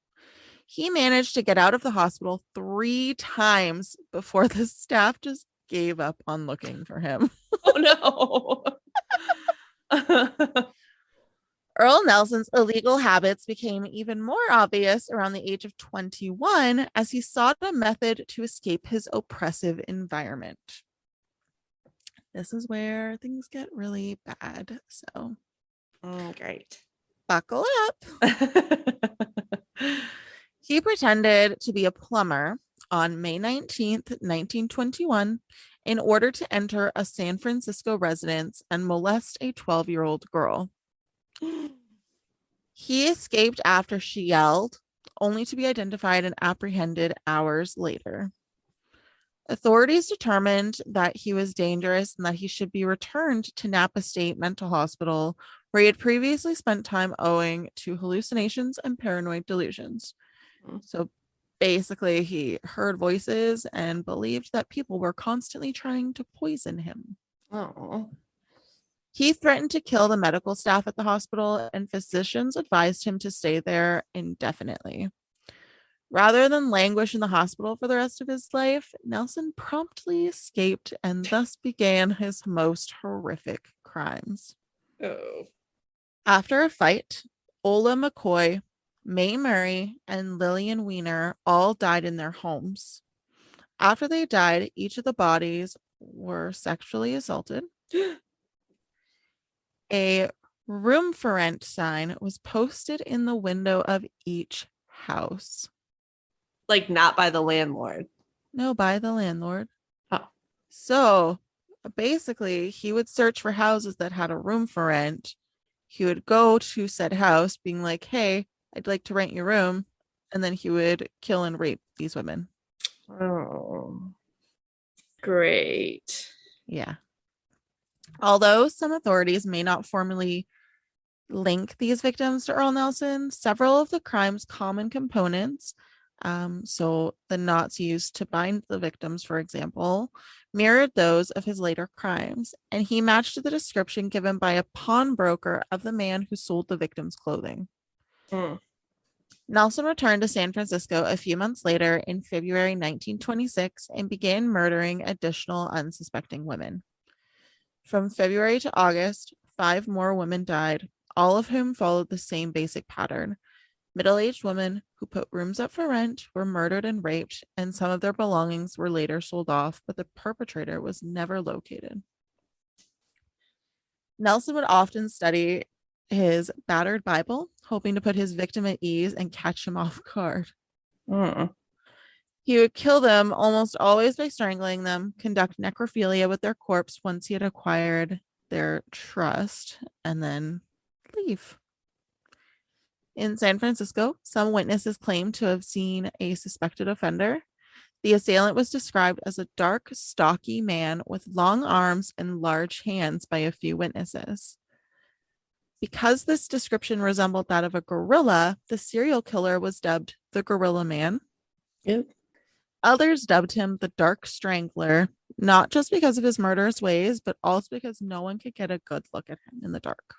He managed to get out of the hospital 3 times before the staff just gave up on looking for him. Oh no. Earle Nelson's illegal habits became even more obvious around the age of 21 as he sought a method to escape his oppressive environment. This is where things get really bad. So, Great. buckle up. He pretended to be a plumber on May 19th, 1921, in order to enter a San Francisco residence and molest a 12-year-old girl. He escaped after she yelled, only to be identified and apprehended hours later. Authorities determined that he was dangerous and that he should be returned to Napa State Mental Hospital, where he had previously spent time owing to hallucinations and paranoid delusions. So basically, he heard voices and believed that people were constantly trying to poison him. Oh. He threatened to kill the medical staff at the hospital, and physicians advised him to stay there indefinitely. Rather than languish in the hospital for the rest of his life, Nelson promptly escaped and thus began his most horrific crimes. Oh. After a fight, Ola McCoy, Mae Murray, and Lillian Weiner all died in their homes. After they died, each of the bodies were sexually assaulted. A room for rent sign was posted in the window of each house. Like not by the landlord. No, by the landlord. Oh. So basically, he would search for houses that had a room for rent. He would go to said house being like, hey, I'd like to rent your room. And then he would kill and rape these women. Oh. Great. Yeah. Although some authorities may not formally link these victims to Earle Nelson, several of the crime's common components, so the knots used to bind the victims, for example, mirrored those of his later crimes, and he matched the description given by a pawnbroker of the man who sold the victims' clothing. Nelson returned to San Francisco a few months later in February 1926 and began murdering additional unsuspecting women. From February to August, 5 more women died, all of whom followed the same basic pattern. Middle-aged women who put rooms up for rent were murdered and raped, and some of their belongings were later sold off, but the perpetrator was never located. Nelson would often study his battered Bible, hoping to put his victim at ease and catch him off guard. He would kill them almost always by strangling them, conduct necrophilia with their corpse once he had acquired their trust, and then leave. In San Francisco, some witnesses claimed to have seen a suspected offender. The assailant was described as a dark, stocky man with long arms and large hands by a few witnesses. Because this description resembled that of a gorilla, the serial killer was dubbed the Gorilla Man. Yep. Others dubbed him the Dark Strangler, not just because of his murderous ways, but also because no one could get a good look at him in the dark.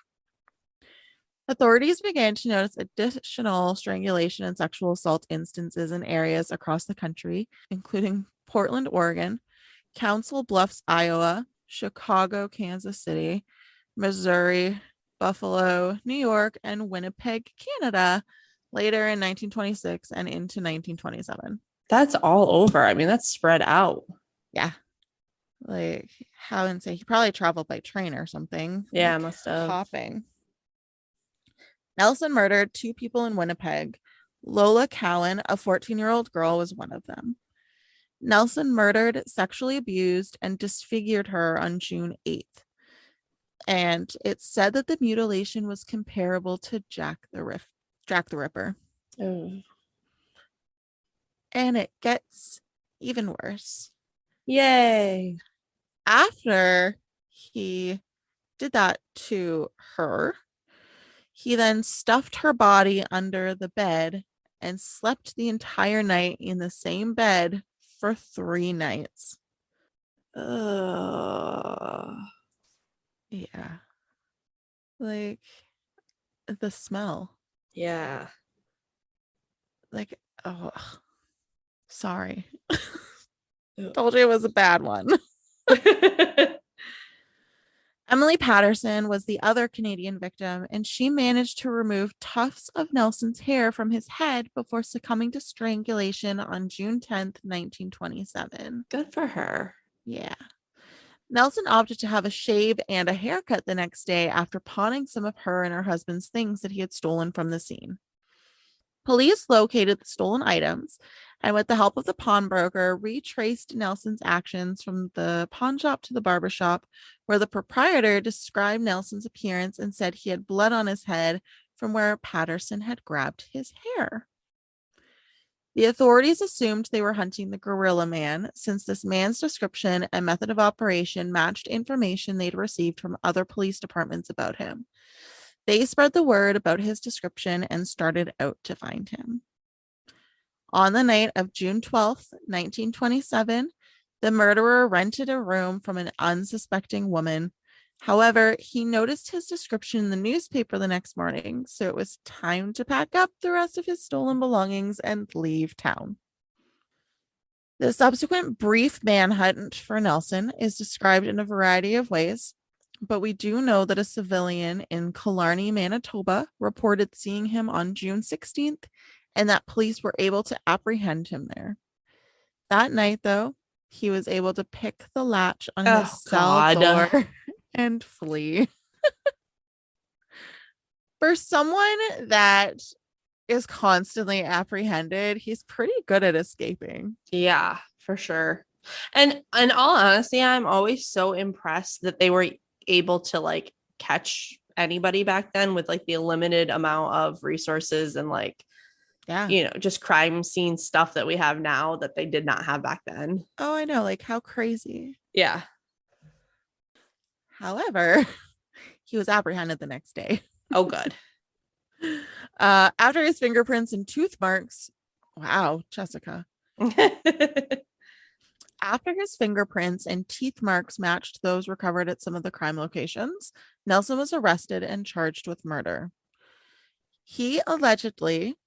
Authorities began to notice additional strangulation and sexual assault instances in areas across the country, including Portland, Oregon, Council Bluffs, Iowa, Chicago, Kansas City, Missouri, Buffalo, New York, and Winnipeg, Canada, later in 1926 and into 1927. That's all over. I mean, that's spread out. Yeah. Like, how insane. He probably traveled by train or something. Yeah, like, must have. Hopping. Nelson murdered 2 people in Winnipeg. Lola Cowan, a 14-year-old girl, was one of them. Nelson murdered, sexually abused, and disfigured her on June 8th. And it's said that the mutilation was comparable to Jack the Ripper. Oh. And it gets even worse. Yay. After he did that to her, he then stuffed her body under the bed and slept the entire night in the same bed for 3 nights. Ugh. Yeah. Like the smell. Yeah. Like, oh, sorry. Told you it was a bad one. Emily Patterson was the other Canadian victim, and she managed to remove tufts of Nelson's hair from his head before succumbing to strangulation on June 10th, 1927. Good for her. Yeah. Nelson opted to have a shave and a haircut the next day after pawning some of her and her husband's things that he had stolen from the scene. Police located the stolen items and, with the help of the pawnbroker, retraced Nelson's actions from the pawn shop to the barber shop, where the proprietor described Nelson's appearance and said he had blood on his head from where Patterson had grabbed his hair. The authorities assumed they were hunting the gorilla man, since this man's description and method of operation matched information they'd received from other police departments about him. They spread the word about his description and started out to find him. On the night of June 12th, 1927, the murderer rented a room from an unsuspecting woman. However, he noticed his description in the newspaper the next morning, so it was time to pack up the rest of his stolen belongings and leave town. The subsequent brief manhunt for Nelson is described in a variety of ways, but we do know that a civilian in Killarney, Manitoba, reported seeing him on June 16th, and that police were able to apprehend him there. That night, though, he was able to pick the latch on his cell door and flee. For someone that is constantly apprehended, he's pretty good at escaping. Yeah, for sure. And in all honesty, I'm always so impressed that they were able to like catch anybody back then with like the limited amount of resources and like, Yeah. you know, just crime scene stuff that we have now that they did not have back then. Oh, I know. Like, how crazy. Yeah. However, he was apprehended the next day. Oh, good. After his fingerprints and tooth marks. Wow, Jessica. After his fingerprints and teeth marks matched those recovered at some of the crime locations, Nelson was arrested and charged with murder. He allegedly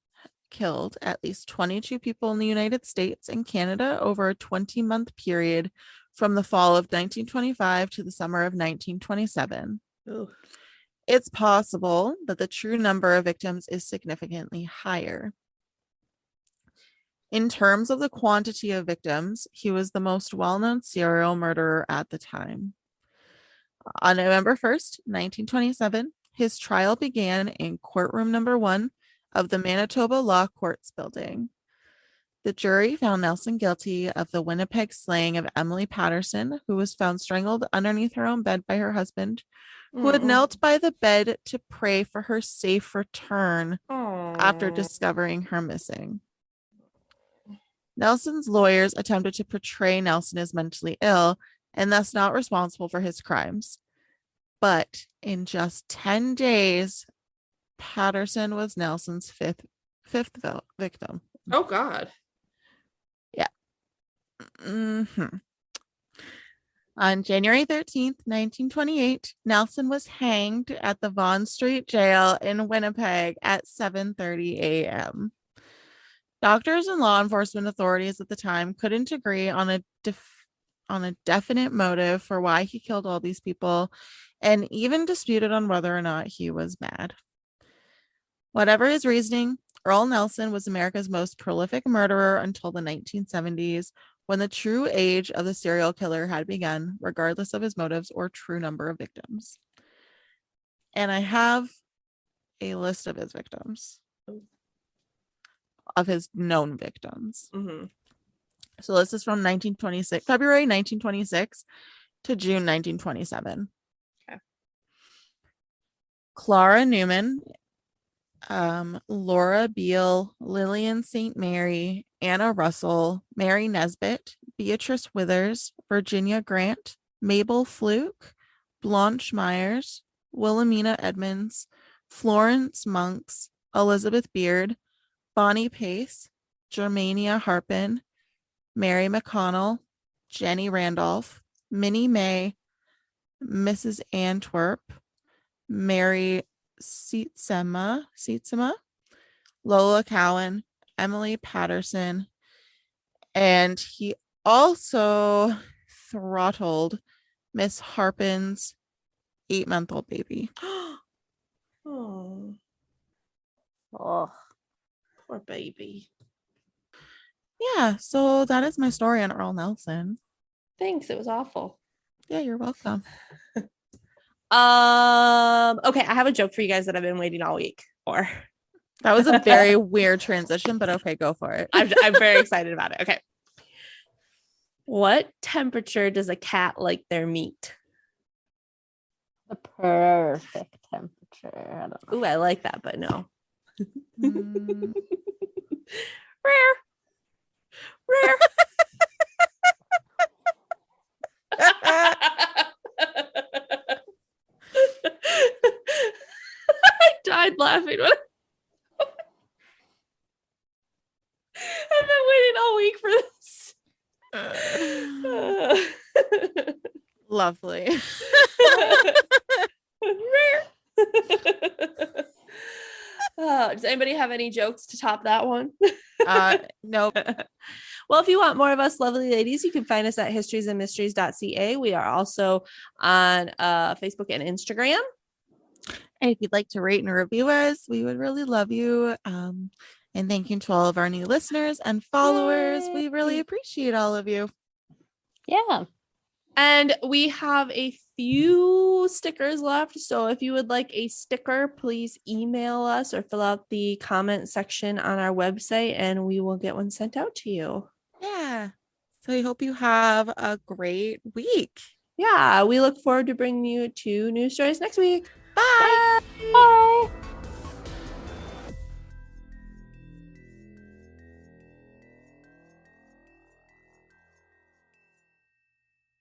killed at least 22 people in the United States and Canada over a 20-month period from the fall of 1925 to the summer of 1927. Ooh. It's possible that the true number of victims is significantly higher. In terms of the quantity of victims, he was the most well-known serial murderer at the time. On November 1st, 1927, his trial began in courtroom number 1 of the Manitoba Law Courts building. The jury found Nelson guilty of the Winnipeg slaying of Emily Patterson, who was found strangled underneath her own bed by her husband, who had knelt by the bed to pray for her safe return after discovering her missing. Nelson's lawyers attempted to portray Nelson as mentally ill and thus not responsible for his crimes. But in just 10 days, Patterson was Nelson's fifth victim. Oh, God. Yeah. Mm-hmm. On January 13th, 1928, Nelson was hanged at the Vaughan Street Jail in Winnipeg at 7:30 a.m. Doctors and law enforcement authorities at the time couldn't agree on a definite motive for why he killed all these people, and even disputed on whether or not he was mad. Whatever his reasoning, Earle Nelson was America's most prolific murderer until the 1970s, when the true age of the serial killer had begun, regardless of his motives or true number of victims. And I have a list of his victims, of his known victims. Mm-hmm. So this is from February 1926 to June 1927. Okay. Clara Newman, Laura Beale, Lillian St. Mary, Anna Russell, Mary Nesbitt, Beatrice Withers, Virginia Grant, Mabel Fluke, Blanche Myers, Wilhelmina Edmonds, Florence Monks, Elizabeth Beard, Bonnie Pace, Germania Harpin, Mary McConnell, Jenny Randolph, Minnie May, Mrs. Antwerp, Mary Seetsema, Lola Cowan, Emily Patterson, and he also throttled Miss Harpin's 8-month-old baby. Oh, Oh, poor baby. Yeah, so that is my story on Earle Nelson. Thanks. It was awful. Yeah, you're welcome. Okay, I have a joke for you guys that I've been waiting all week for. That was a very weird transition, but okay, go for it. I'm very excited about it. Okay. What temperature does a cat like their meat? the perfect temperature. I don't know. Ooh, I like that, but no. Mm, Rare. I died laughing. I've been waiting all week for this. Lovely. Does anybody have any jokes to top that one? Nope. Well, if you want more of us lovely ladies, you can find us at historiesandmysteries.ca. We are also on Facebook and Instagram. And if you'd like to rate and review us, we would really love you. And thank you to all of our new listeners and followers. Yay. We really appreciate all of you. Yeah. And we have a few stickers left. So if you would like a sticker, please email us or fill out the comment section on our website and we will get one sent out to you. Yeah. So I hope you have a great week. Yeah, we look forward to bringing you 2 new stories next week. Bye. Bye.